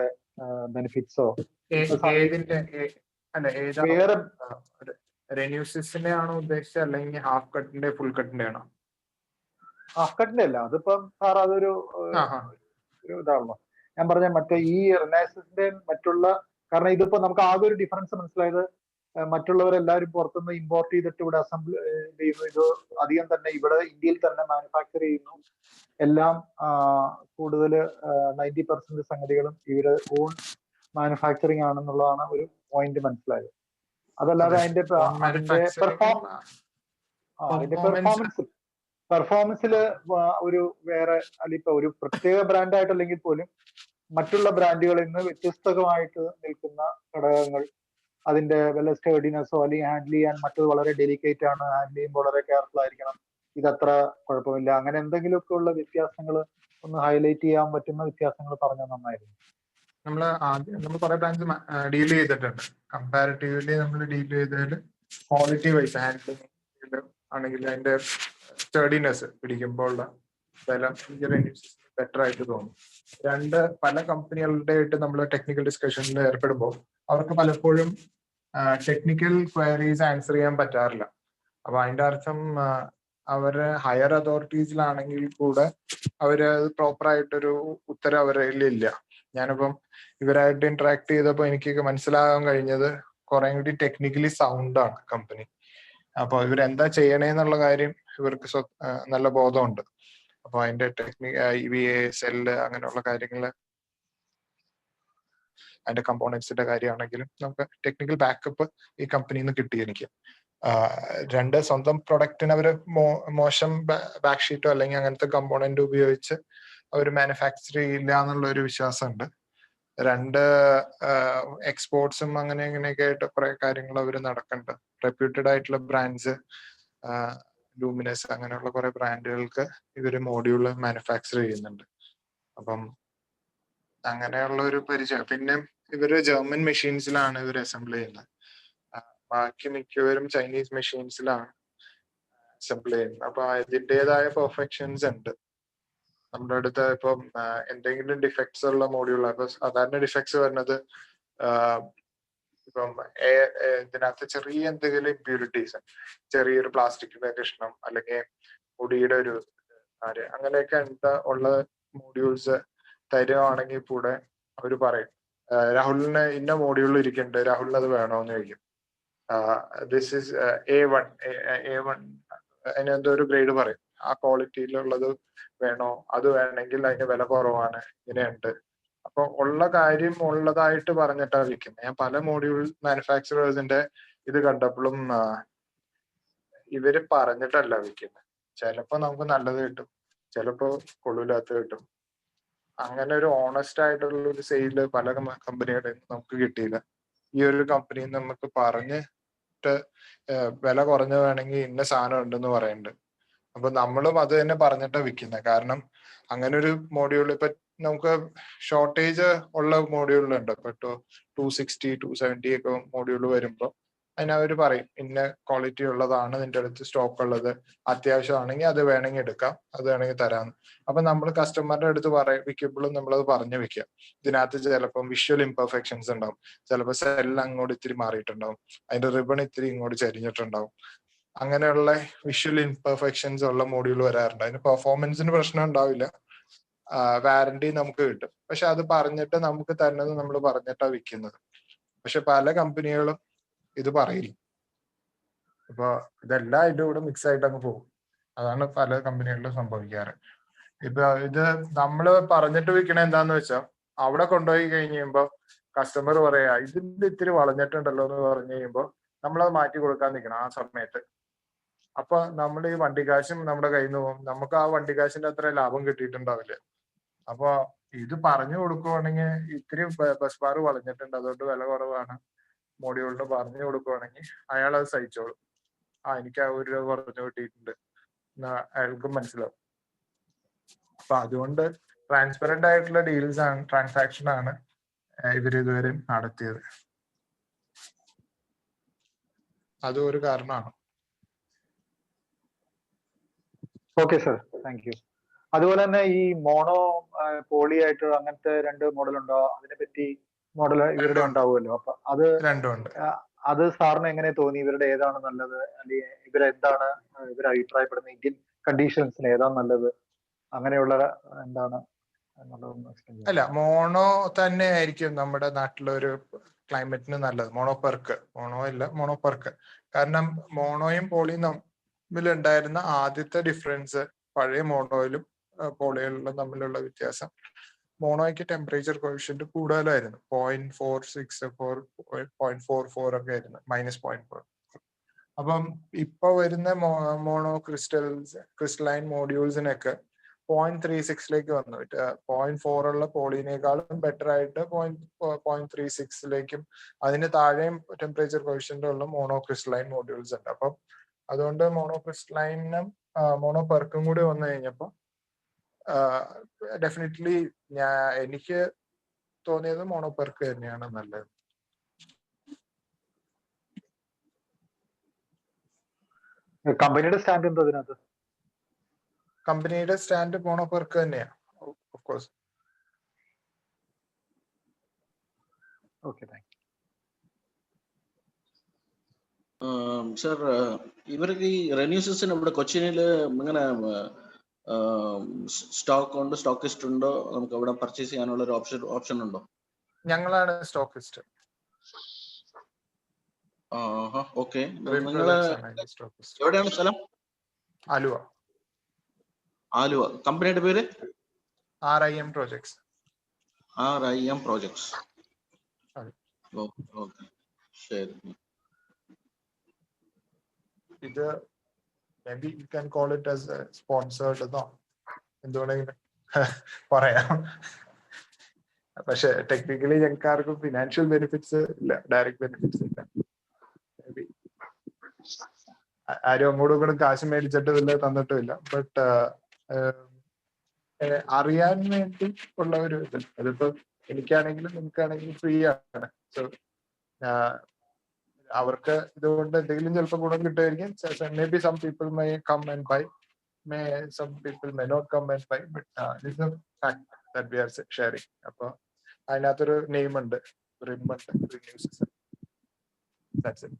ബെനിഫിറ്റ്സോ? വേറെ റെന്യൂസിസിനെ ആണോ ഉദ്ദേശിച്ചത് അല്ലെങ്കിൽ ഹാഫ് കട്ടിന്റെ ഫുൾ കട്ടിന്റെ ആണോ? ഹാഫ് കട്ടിന്റെ അല്ല, അതിപ്പം സാർ അതൊരു ഇതാണല്ലോ ഞാൻ പറഞ്ഞ. മറ്റേ ഈ റിലയൻസിന്റെ മറ്റുള്ള, കാരണം ഇതിപ്പോ നമുക്ക് ആകെ ഒരു ഡിഫറൻസ് മനസ്സിലായത്, മറ്റുള്ളവരെല്ലാവരും പുറത്തുനിന്ന് ഇമ്പോർട്ട് ചെയ്തിട്ട് ഇവിടെ അസംബിൾ ചെയ്യുന്നു. ഇത് അധികം തന്നെ ഇവിടെ ഇന്ത്യയിൽ തന്നെ മാനുഫാക്ചർ ചെയ്യുന്നു. എല്ലാം കൂടുതൽ 90% സംഗതികളും ഇവര് ഓൺ മാനുഫാക്ചറിങ് ആണെന്നുള്ളതാണ് ഒരു പോയിന്റ് മനസ്സിലായത്. അതല്ലാതെ അതിന്റെ പെർഫോമൻസില് ഒരു വേറെ അല്ലിപ്പോ ഒരു പ്രത്യേക ബ്രാൻഡായിട്ട് അല്ലെങ്കിൽ പോലും മറ്റുള്ള ബ്രാൻഡുകളിൽ നിന്ന് വ്യത്യസ്തമായിട്ട് നിൽക്കുന്ന ഘടകങ്ങൾ, അതിന്റെ വല്ല സ്റ്റേർഡിനെസ്സോ അല്ലെങ്കിൽ ഹാൻഡിൽ ചെയ്യാൻ മറ്റത് വളരെ ഡെലിക്കേറ്റ് ആണ്, ഹാൻഡിൽ ചെയ്യുമ്പോൾ വളരെ കെയർഫുൾ ആയിരിക്കണം, ഇതത്ര കുഴപ്പമില്ല, അങ്ങനെ എന്തെങ്കിലുമൊക്കെ ഉള്ള വ്യത്യാസങ്ങൾ ഒന്ന് ഹൈലൈറ്റ് ചെയ്യാൻ പറ്റുന്ന വ്യത്യാസങ്ങൾ പറഞ്ഞാൽ നന്നായിരുന്നു. നമ്മൾ കുറെ ബ്രാൻഡ്സ് ഡീൽ ചെയ്തിട്ടുണ്ട്. കമ്പാരിറ്റീവ്ലി നമ്മൾ ഡീൽ ചെയ്തതിൽ ക്വാളിറ്റി വൈസ് ഹാൻഡിലിംഗ് ആണെങ്കിൽ അതിന്റെ സ്റ്റേർഡിനെസ് പിടിക്കുമ്പോൾ ബലം ബെറ്റർ ആയിട്ട് തോന്നും. പല കമ്പനികളുടെ ആയിട്ട് നമ്മൾ ടെക്നിക്കൽ ഡിസ്കഷനിൽ ഏർപ്പെടുമ്പോൾ അവർക്ക് പലപ്പോഴും ടെക്നിക്കൽ ക്വയറീസ് ആൻസർ ചെയ്യാൻ പറ്റാറില്ല. അപ്പൊ അതിന്റെ അർത്ഥം അവര് ഹയർ അതോറിറ്റീസിലാണെങ്കിൽ കൂടെ അവര് പ്രോപ്പറായിട്ടൊരു ഉത്തരം അവരിൽ ഇല്ല. ഞാനിപ്പം ഇവരായിട്ട് ഇന്ററാക്ട് ചെയ്തപ്പോൾ എനിക്ക് മനസ്സിലാകാൻ കഴിഞ്ഞത് കുറെ കൂടി ടെക്നിക്കലി സൗണ്ട് ആണ് കമ്പനി. അപ്പൊ ഇവരെന്താ ചെയ്യണേന്നുള്ള കാര്യം ഇവർക്ക് നല്ല ബോധമുണ്ട്. അപ്പൊ അതിന്റെ EVA സെല്ല് അങ്ങനെയുള്ള കാര്യങ്ങള്, അതിന്റെ കമ്പോണൻസിന്റെ കാര്യമാണെങ്കിലും നമുക്ക് ടെക്നിക്കൽ ബാക്കപ്പ് ഈ കമ്പനിയിൽ നിന്ന് കിട്ടി എനിക്ക്. സ്വന്തം പ്രൊഡക്റ്റിന് അവര് മോശം ബാക്ക് ഷീറ്റോ അല്ലെങ്കിൽ അങ്ങനത്തെ കമ്പോണന്റ് ഉപയോഗിച്ച് അവർ മാനുഫാക്ചർ ചെയ്യില്ല എന്നുള്ള ഒരു വിശ്വാസമുണ്ട്. രണ്ട് എക്സ്പോർട്സും അങ്ങനെ ഇങ്ങനെയൊക്കെ ആയിട്ട് കുറെ കാര്യങ്ങൾ അവർ നടക്കുന്നുണ്ട്. റെപ്യൂട്ടഡ് ആയിട്ടുള്ള ബ്രാൻഡ്സ്, ലൂമിനസ് അങ്ങനെയുള്ള കുറെ ബ്രാൻഡുകൾക്ക് ഇവര് മോഡ്യൂള് മാനുഫാക്ചർ ചെയ്യുന്നുണ്ട്. അപ്പം അങ്ങനെയുള്ള ഒരു പരിചയം. പിന്നെ ഇവര് ജർമ്മൻ മെഷീൻസിലാണ് ഇവർ അസംബിൾ ചെയ്യുന്നത്. ബാക്കി മിക്കവരും ചൈനീസ് മെഷീൻസിലാണ് അസംബിൾ ചെയ്യുന്നത്. അപ്പൊ അതിൻ്റെതായ പെർഫെക്ഷൻസ് ഉണ്ട്. നമ്മുടെ അടുത്ത് ഇപ്പം എന്തെങ്കിലും ഡിഫക്ട്സ് ഉള്ള മോഡ്യൂൾ, അപ്പൊ സാധാരണ ഡിഫക്ട്സ് വരുന്നത് ഇപ്പം ഇതിനകത്ത് ചെറിയ എന്തെങ്കിലും ഇമ്പ്യൂരിറ്റീസ്, ചെറിയൊരു പ്ലാസ്റ്റിക്കിന്റെ കഷ്ണം അല്ലെങ്കിൽ മുടിയുടെ ഒരു അങ്ങനെയൊക്കെ എന്താ ഉള്ള മോഡ്യൂൾസ് തരുവാണെങ്കിൽ കൂടെ അവർ പറയും രാഹുലിന് ഇന്ന മോഡ്യൂളിൽ ഇരിക്കുന്നുണ്ട്, രാഹുലിന് അത് വേണോന്ന് ചോദിക്കും. ദിസ് ഇസ് A1 അതിനെന്തോ ഒരു ഗ്രേഡ് പറയും, ആ ക്വാളിറ്റിയിലുള്ളത് വേണോ, അത് വേണമെങ്കിൽ അതിന് വില കുറവാണ്, ഇങ്ങനെയുണ്ട്. അപ്പൊ ഉള്ള കാര്യം ഉള്ളതായിട്ട് പറഞ്ഞിട്ടാണ് വിൽക്കുന്നത്. ഞാൻ പല മോഡ്യൂൾ മാനുഫാക്ചറേഴ്സിന്റെ ഇത് കണ്ടപ്പോഴും ഇവര് പറഞ്ഞിട്ടല്ല വിൽക്കുന്നത്. ചിലപ്പോ നമുക്ക് നല്ലത് കിട്ടും, ചിലപ്പോ കൊള്ളൂലാത്ത കിട്ടും. അങ്ങനെ ഒരു ഓണസ്റ്റ് ആയിട്ടുള്ള ഒരു സെയില് പല കമ്പനികളിൽ നമുക്ക് കിട്ടിയില്ല. ഈ ഒരു കമ്പനിയിൽ നമുക്ക് പറഞ്ഞിട്ട് വില കുറഞ്ഞ വേണമെങ്കിൽ ഇന്ന സാധനം ഉണ്ടെന്ന് പറയുന്നുണ്ട്. അപ്പൊ നമ്മളും അത് തന്നെ പറഞ്ഞിട്ടാണ് വിൽക്കുന്നത്. കാരണം അങ്ങനെ ഒരു മോഡ്യൂൾ ഇപ്പൊ നമുക്ക് ഷോർട്ടേജ് ഉള്ള മോഡ്യൂളുണ്ട്. ഇപ്പൊ 260, 270 ഒക്കെ മോഡ്യൂൾ വരുമ്പോ അതിനവര് പറയും ഇന്ന ക്വാളിറ്റി ഉള്ളതാണ് നിന്റെ അടുത്ത് സ്റ്റോക്ക് ഉള്ളത്, അത്യാവശ്യമാണെങ്കിൽ അത് വേണമെങ്കിൽ എടുക്കാം, അത് വേണമെങ്കിൽ തരാം. അപ്പൊ നമ്മൾ കസ്റ്റമറുടെ അടുത്ത് വിൽക്കുമ്പോഴും നമ്മളത് പറഞ്ഞു വെക്കുക. ഇതിനകത്ത് ചിലപ്പം വിഷ്വൽ ഇംപെർഫെക്ഷൻസ് ഉണ്ടാവും, ചിലപ്പോൾ സെൽ അങ്ങോട്ട് ഇത്തിരി മാറിയിട്ടുണ്ടാവും, അതിന്റെ റിബൺ ഇത്തിരി ഇങ്ങോട്ട് ചരിഞ്ഞിട്ടുണ്ടാവും. അങ്ങനെയുള്ള വിഷ്വൽ ഇംപെർഫെക്ഷൻസ് ഉള്ള മോഡ്യൂൾ വരാറുണ്ട്. അതിന് പെർഫോമൻസിന് പ്രശ്നം ഉണ്ടാവില്ല, വാറന്റി നമുക്ക് കിട്ടും. പക്ഷെ അത് പറഞ്ഞിട്ട് നമുക്ക് തരുന്നത് നമ്മൾ പറഞ്ഞിട്ടാണ് വിൽക്കുന്നത്. പക്ഷെ പല കമ്പനികളും ഇത് പറയില്ല. അപ്പൊ ഇതെല്ലാം ഇതിന്റെ കൂടെ മിക്സ് ആയിട്ട് അങ്ങ് പോകും. അതാണ് പല കമ്പനികളിലും സംഭവിക്കാറ്. ഇപ്പൊ ഇത് നമ്മള് പറഞ്ഞിട്ട് വിൽക്കണ എന്താന്ന് വെച്ചാൽ അവിടെ കൊണ്ടുപോയി കഴിഞ്ഞ് കഴിയുമ്പോ കസ്റ്റമർ പറയാ ഇതിന്റെ ഇത്തിരി വളഞ്ഞിട്ടുണ്ടല്ലോ എന്ന് പറഞ്ഞു കഴിയുമ്പോ നമ്മളത് മാറ്റി കൊടുക്കാൻ നിൽക്കണം ആ സമയത്ത്. അപ്പൊ നമ്മൾ ഈ വണ്ടിക്കാശും നമ്മുടെ കയ്യിൽ നിന്ന് പോകും, നമുക്ക് ആ വണ്ടിക്കാശിന്റെ അത്ര ലാഭം കിട്ടിയിട്ടുണ്ടാവില്ല. അപ്പൊ ഇത് പറഞ്ഞു കൊടുക്കുവാണെങ്കിൽ ഇത്തിരി ബസ് ബാർ വളഞ്ഞിട്ടുണ്ട്, അതുകൊണ്ട് വില കുറവാണ് മോഡ്യൂളിന് പറഞ്ഞു കൊടുക്കുവാണെങ്കിൽ അയാൾ അത് സഹിച്ചോളും. എനിക്ക് ആ 1 രൂപ കുറഞ്ഞു കിട്ടിയിട്ടുണ്ട് അയാൾക്കും മനസ്സിലാവും. അപ്പൊ അതുകൊണ്ട് ട്രാൻസ്പെറന്റ് ആയിട്ടുള്ള ഡീൽസ് ആണ്, ട്രാൻസാക്ഷൻ ആണ് ഇവർ ഇതുവരെ നടത്തിയത്. അതും ഒരു കാരണമാണ്. Okay sir, thank you. അതുപോലെ തന്നെ ഈ മോണോ പോളി ആയിട്ട് അങ്ങനത്തെ 2 മോഡൽ ഉണ്ടോ? അതിനെപ്പറ്റി മോഡൽ ഇവരുടെ ഉണ്ടാവുമല്ലോ, അപ്പൊ അത് രണ്ടുമുണ്ട്. അത് സാറിന് എങ്ങനെ തോന്നി? ഇവരുടെ ഏതാണ് നല്ലത്, അല്ലെങ്കിൽ ഇവരെന്താണ് ഇവർ അഭിപ്രായപ്പെടുന്നത്? ഇന്ത്യൻ കണ്ടീഷൻസിന് ഏതാണ് നല്ലത്, അങ്ങനെയുള്ള എന്താണ് എന്നുള്ളതൊന്ന് എക്സ്പ്ലെയിൻ ചെയ്യാം. അല്ല, മോണോ തന്നെ ആയിരിക്കും നമ്മുടെ നാട്ടിലൊരു ക്ലൈമറ്റിന് നല്ലത്. മോണോ അല്ല മോണോപെർക്ക്. കാരണം മോണോയും പോളിയും തമ്മിലുണ്ടായിരുന്ന ആദ്യത്തെ ഡിഫറൻസ് പഴയ മോണോയിലും പോളിയിലും തമ്മിലുള്ള വ്യത്യാസം, മോണോയ്ക്ക് ടെമ്പറേച്ചർ കോഎഫിഷ്യന്റ് കൂടുതലായിരുന്നു. 0.464 0.44 ഒക്കെ ആയിരുന്നു, -0.4. അപ്പം ഇപ്പൊ വരുന്ന മോണോ ക്രിസ്റ്റലൈൻ മോഡ്യൂൾസിനൊക്കെ 0.36 വന്നു. 0.4 ഉള്ള പോളിനേക്കാളും ബെറ്റർ ആയിട്ട് 0.36 അതിന് താഴെയും ടെമ്പറേച്ചർ കോഎഫിഷ്യന്റ് ഉള്ള മോണോ ക്രിസ്റ്റലൈൻ മോഡ്യൂൾസ് ഉണ്ട്. അപ്പം അതുകൊണ്ട് മോണോ ക്രിസ്റ്റലൈനും മോണോ പെർക്കും കൂടി വന്നു കഴിഞ്ഞപ്പോ ഡെഫിനറ്റ്ലി എനിക്ക് തോന്നിയത് മോണോ പെർക്ക് തന്നെയാണ് നല്ലത്. കമ്പനിയുടെ സ്റ്റാൻഡ് എന്താ അതിനകത്ത്? കമ്പനിയുടെ സ്റ്റാൻഡ് മോണോ പെർക്ക് തന്നെയാണ്, of course. Okay, thank you. Sir, ഇവർക്ക് ഈ റെന്യൂസിന് ഇവിടെ കൊച്ചിനില് ഇങ്ങനെ സ്റ്റോക്ക് ഉണ്ട്, സ്റ്റോക്കിസ്റ്റ് ഉണ്ടോ? നമുക്ക് അവിടെ പർച്ചേസ് ചെയ്യാനുള്ള ഒരു ഓപ്ഷൻ ഉണ്ടോ? ഞങ്ങളാണ് സ്റ്റോക്കിസ്റ്റ്. ഓക്കെ. നിങ്ങള് എവിടെയാണ് സ്ഥലം? ആലുവ. കമ്പനിയുടെ പേര്? RIM Projects. RIM Projects. Okay, ശരി. ഇത് maybe you can call it as a sponsored എന്നോ എന്തുകൊണ്ടെങ്കിലും പറയാം. പക്ഷെ ടെക്നിക്കലി ഞങ്ങൾക്ക് ആർക്കും ഫിനാൻഷ്യൽ ബെനിഫിറ്റ്സ് ഇല്ല, ഡയറക്റ്റ് ബെനിഫിറ്റ്സ് ഇല്ല. ആരും അങ്ങോട്ടും ഇങ്ങോട്ടും കാശ് മേടിച്ചിട്ടുമില്ല, തന്നിട്ടുമില്ല. ബട്ട് അറിയാൻ വേണ്ടി ഉള്ള ഒരു ഇത്, അതിപ്പോ എനിക്കാണെങ്കിലും നിങ്ങൾക്കാണെങ്കിലും ഫ്രീ ആണ്. സോ അവർക്ക് ഇതുകൊണ്ട് എന്തെങ്കിലും ചിലപ്പോൾ ഗുണം കിട്ടുമായിരിക്കും. Maybe some people may come and buy, some people may not come and buy, but this is a fact that we are sharing. അപ്പൊ അതിനകത്തൊരു നെയിം ഉണ്ട്, റിം ഉണ്ട്, റിന്യൂസ്. That's it.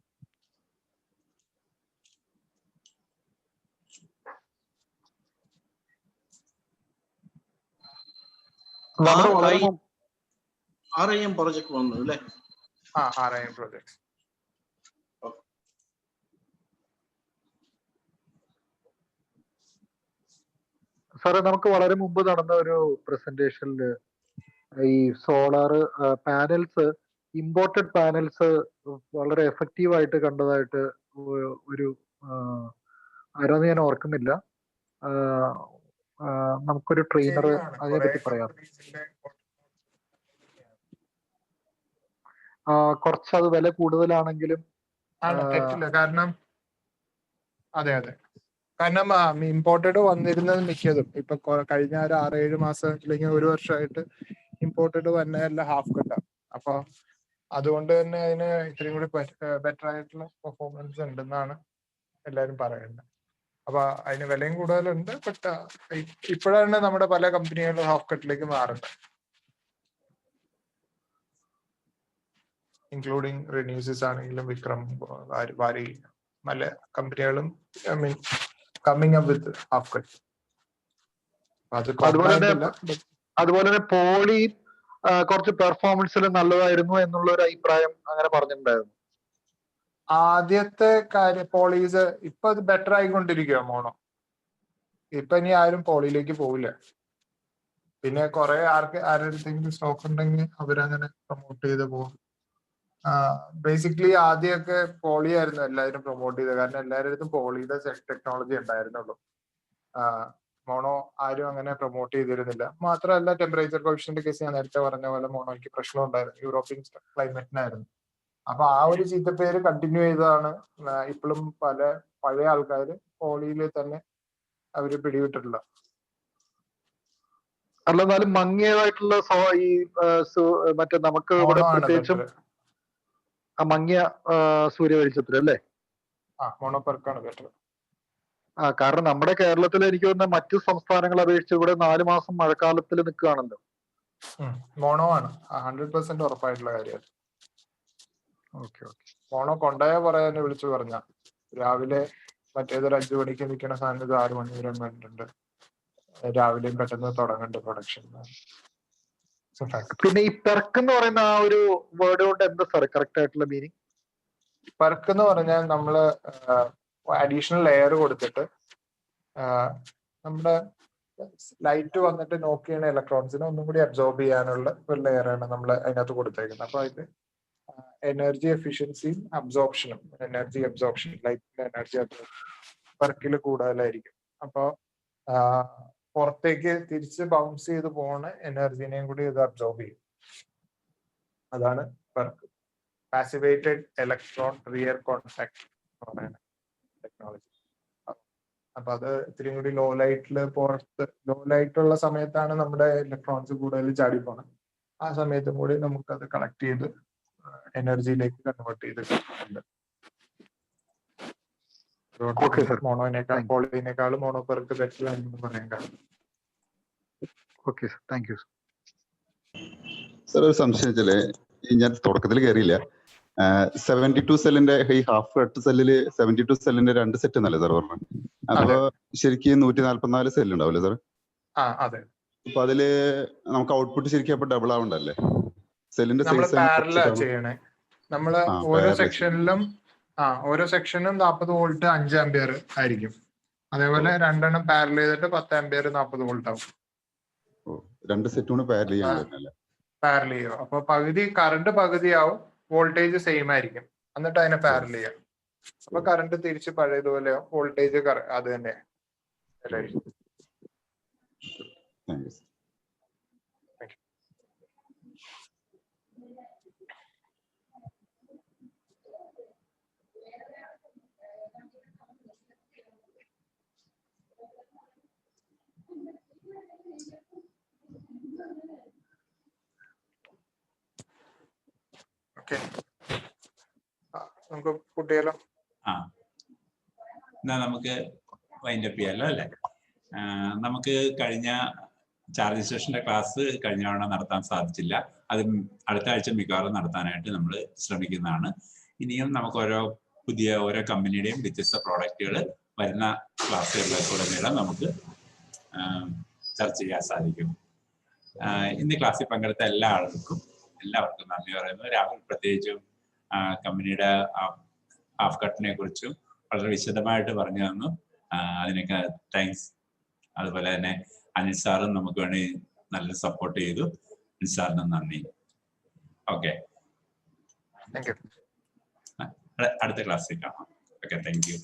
RIM പ്രോജക്ട് വന്നു അല്ലേ? RIM projects. സാറേ, നമുക്ക് വളരെ മുമ്പ് നടന്ന ഒരു പ്രസന്റേഷനിൽ ഈ സോളാർ പാനൽസ്, ഇമ്പോർട്ടഡ് പാനൽസ് വളരെ എഫക്റ്റീവ് ആയിട്ട് കണ്ടതായിട്ട് ഒരു ആരാന്ന് ഞാൻ ഓർക്കുന്നില്ല, നമുക്കൊരു ട്രെയിനർ അതിനെപ്പറ്റി പറയാം. കുറച്ചത് വില കൂടുതലാണെങ്കിലും തെറ്റില്ല. കാരണം അതെ, കാരണം ഇമ്പോർട്ടഡ് വന്നിരുന്നത് മിക്കതും ഇപ്പൊ കഴിഞ്ഞ ഒരു 6-7 മാസം അല്ലെങ്കിൽ ഒരു വർഷമായിട്ട് ഇമ്പോർട്ടഡ് വന്നതല്ല ഹാഫ് കട്ടാണ്. അപ്പൊ അതുകൊണ്ട് തന്നെ അതിന് ഇത്രയും കൂടി ബെറ്റർ ആയിട്ടുള്ള പെർഫോമൻസ് ഉണ്ടെന്നാണ് എല്ലാരും പറയുന്നത്. അപ്പൊ അതിന് വിലയും കൂടുതലുണ്ട്. ബട്ട് ഇപ്പോഴാണ് നമ്മുടെ പല കമ്പനികളും ഹാഫ് കട്ടിലേക്ക് മാറുന്നത്, ഇൻക്ലൂഡിങ് റിന്യൂസസ് ആണെങ്കിലും വിക്രം, വാരി, പല കമ്പനികളും coming up with half cut. അതുപോലെ തന്നെ പോളി കുറച്ച് പെർഫോമൻസിൽ നല്ലതായിരുന്നു എന്നുള്ള ഒരു അഭിപ്രായം അങ്ങനെ പറഞ്ഞിട്ടുണ്ടായിരുന്നു. ആദ്യത്തെ കാര്യം പോളീസ് ഇപ്പൊ അത് ബെറ്റർ ആയിക്കൊണ്ടിരിക്കുക മോണോ. ഇപ്പൊ ഇനി ആരും പോളിയിലേക്ക് പോവില്ല. പിന്നെ കുറെ ആരുടെ സ്റ്റോക്ക് ഉണ്ടെങ്കിൽ അവരങ്ങനെ പ്രൊമോട്ട് ചെയ്ത് പോകും. ബേസിക്കലി ആദ്യമൊക്കെ പോളി ആയിരുന്നു എല്ലാവരും പ്രൊമോട്ട് ചെയ്തത്, കാരണം എല്ലാവരുടെ അടുത്തും പോളിയുടെ ടെക്നോളജി ഉണ്ടായിരുന്നുള്ളൂ. മോണോ ആരും അങ്ങനെ പ്രൊമോട്ട് ചെയ്തിരുന്നില്ല. മാത്രമല്ല ടെമ്പറേച്ചർ കോഫിഷ്യന്റ് കേസ് ഞാൻ നേരത്തെ പറഞ്ഞ പോലെ മോണോയ്ക്ക് പ്രശ്നം ഉണ്ടായിരുന്നു, യൂറോപ്യൻ ക്ലൈമറ്റിനായിരുന്നു. അപ്പൊ ആ ഒരു ചീത്തപ്പേര് കണ്ടിന്യൂ ചെയ്തതാണ് ഇപ്പോഴും പല പഴയ ആൾക്കാർ പോളിയിൽ തന്നെ അവര് പിടിവിട്ടിട്ടുള്ള. അല്ല, എന്നാലും മങ്ങിയതായിട്ടുള്ള ഈ മറ്റേ നമുക്ക് പ്രത്യേകിച്ചും മങ്ങിയ സൂര്യ വെളിച്ചത്തിൽ അല്ലേ? മോണോപെർക്കാണ് ബെറ്റർ. കാരണം നമ്മുടെ കേരളത്തിൽ എനിക്ക് തോന്നുന്ന മറ്റു സംസ്ഥാനങ്ങളെ അപേക്ഷിച്ച് ഇവിടെ 4 മാസം മഴക്കാലത്തിൽ നിൽക്കുകയാണല്ലോ. മോണോ ആണ് 100% ഉറപ്പായിട്ടുള്ള കാര്യം. ഓക്കെ. മോണോ കൊണ്ടുപോയ പറയാൻ വിളിച്ചു പറഞ്ഞ രാവിലെ മറ്റേതൊരു 5 മണിക്ക് നിൽക്കുന്ന സാധനം 6 മണി വരെ വേണ്ടിട്ടുണ്ട്. രാവിലെയും പെട്ടെന്ന് തുടങ്ങുന്നുണ്ട് പ്രൊഡക്ഷൻ. പിന്നെ ഈ പെർക്ക് എന്ന് പറയുന്ന ആ ഒരു വേർഡ് കൊണ്ട് എന്താ സാർ കറക്റ്റ് ആയിട്ടുള്ള മീനിങ്? പെർക്ക് എന്ന് പറഞ്ഞാൽ നമ്മള് അഡീഷണൽ ലെയർ കൊടുത്തിട്ട് നമ്മുടെ ലൈറ്റ് വന്നിട്ട് നോക്ക് ചെയ്യുന്ന ഇലക്ട്രോൺസിനെ ഒന്നും കൂടി അബ്സോർബ് ചെയ്യാനുള്ള ഒരു ലെയറാണ് നമ്മൾ അതിനകത്ത് കൊടുത്തേക്കുന്നത്. അപ്പൊ അതിന് എനർജി എഫിഷ്യൻസിയും അബ്സോർപ്ഷനും, എനർജി അബ്സോർപ്ഷൻ, ലൈറ്റിന്റെ എനർജി അബ്സോർപ്ഷൻ പെർക്കിൽ കൂടുതലായിരിക്കും. അപ്പൊ പുറത്തേക്ക് തിരിച്ച് ബൗൺസ് ചെയ്ത് പോണ എനർജിനെയും കൂടി ഇത് അബ്സോർബ് ചെയ്യും. അതാണ് പെർക്ക്. പാസിവേറ്റഡ് ഇലക്ട്രോൺ റിയർ കോൺടാക്ട് എന്ന് പറയുന്ന ടെക്നോളജി. അപ്പൊ അത് ഇത്തിരി കൂടി ലോ ലൈറ്റുള്ള സമയത്താണ് നമ്മുടെ ഇലക്ട്രോൺസ് കൂടുതൽ ചാടി പോണത്. ആ സമയത്തും കൂടി നമുക്കത് കളക്ട് ചെയ്ത് എനർജിയിലേക്ക് കൺവേർട്ട് ചെയ്തിട്ടുണ്ട്. മോണോനേക്കാൾ പോളിനേക്കാളും മോണോപെർക്ക് ബെറ്റർ ആണെന്ന് പറയാൻ കാരണം. Okay sir, thank you sir. ഒരു സംശയം വെച്ചാല് ഞാൻ തുടക്കത്തിൽ കയറിയില്ല. 72 സെല്ലിന്റെ ഈ ഹാഫ് കട്ട് സെല്ലില് 72 സെല്ലിന്റെ 2 സെറ്റ് എന്നല്ലേ സാർ പറഞ്ഞു? അപ്പൊ ശരിക്കും 144 സെല്ല് ഉണ്ടാവില്ലേ സാർ? അതെ. അപ്പൊ അതില് നമുക്ക് ഔട്ട്പുട്ട് ശരിക്കും അപ്പൊ ഡബിൾ ആവണ്ടല്ലേ? സെല്ലിന്റെ ചെയ്യണേ നമ്മള് ഓരോ സെക്ഷനിലും 40 വോൾട്ട് 5 ആംപിയർ ആയിരിക്കും. അതേപോലെ 2 എണ്ണം പാരൽ ചെയ്തിട്ട് 10 ആംപിയർ 40 വോൾട്ട് ആവും. 2 സെറ്റ് കൂടെ പാരൽ ചെയ്യാൻ പാരൽ ചെയ്യും. അപ്പൊ കറണ്ട് പകുതിയാവും, വോൾട്ടേജ് സെയിം ആയിരിക്കും. എന്നിട്ട് അതിനെ പാരൽ ചെയ്യാം. അപ്പൊ കറണ്ട് തിരിച്ച് പഴയതുപോലെ വോൾട്ടേജ് അത് തന്നെ. Thank you. ഓക്കെ, നമുക്ക് കൂട്ടിയാലോ? ആ, എന്നാ നമുക്ക് വൈൻഡപ്പ് ചെയ്യാലോ അല്ലേ? നമുക്ക് കഴിഞ്ഞ ചാർജ് സെഷന്റെ ക്ലാസ് കഴിഞ്ഞ തവണ നടത്താൻ സാധിച്ചില്ല. അത് അടുത്ത ആഴ്ച മിക്കവാറും നടത്താനായിട്ട് നമ്മൾ ശ്രമിക്കുന്നതാണ്. ഇനിയും നമുക്ക് ഓരോ കമ്പനിയുടെയും വ്യത്യസ്ത പ്രോഡക്റ്റുകൾ വരുന്ന ക്ലാസ്സുകളിലൂടെ നമുക്ക് ചർച്ച ചെയ്യാൻ സാധിക്കും. ഇന്ന് ക്ലാസ്സിൽ പങ്കെടുത്ത എല്ലാവർക്കും നന്ദി പറയുന്നു. രാഹുൽ പ്രത്യേകിച്ചും കമ്പനിയുടെ ഹാഫ് കട്ടിനെ കുറിച്ചും വളരെ വിശദമായിട്ട് പറഞ്ഞു തന്നു. അതിനൊക്കെ താങ്ക്സ്. അതുപോലെ തന്നെ അനിൽ സാറും നമുക്ക് വേണ്ടി നല്ല സപ്പോർട്ട് ചെയ്തു. അനിൽ സാറിന് നന്ദി. ഓക്കെ, അടുത്ത ക്ലാസ്സിൽ കാണാം. Okay, thank you.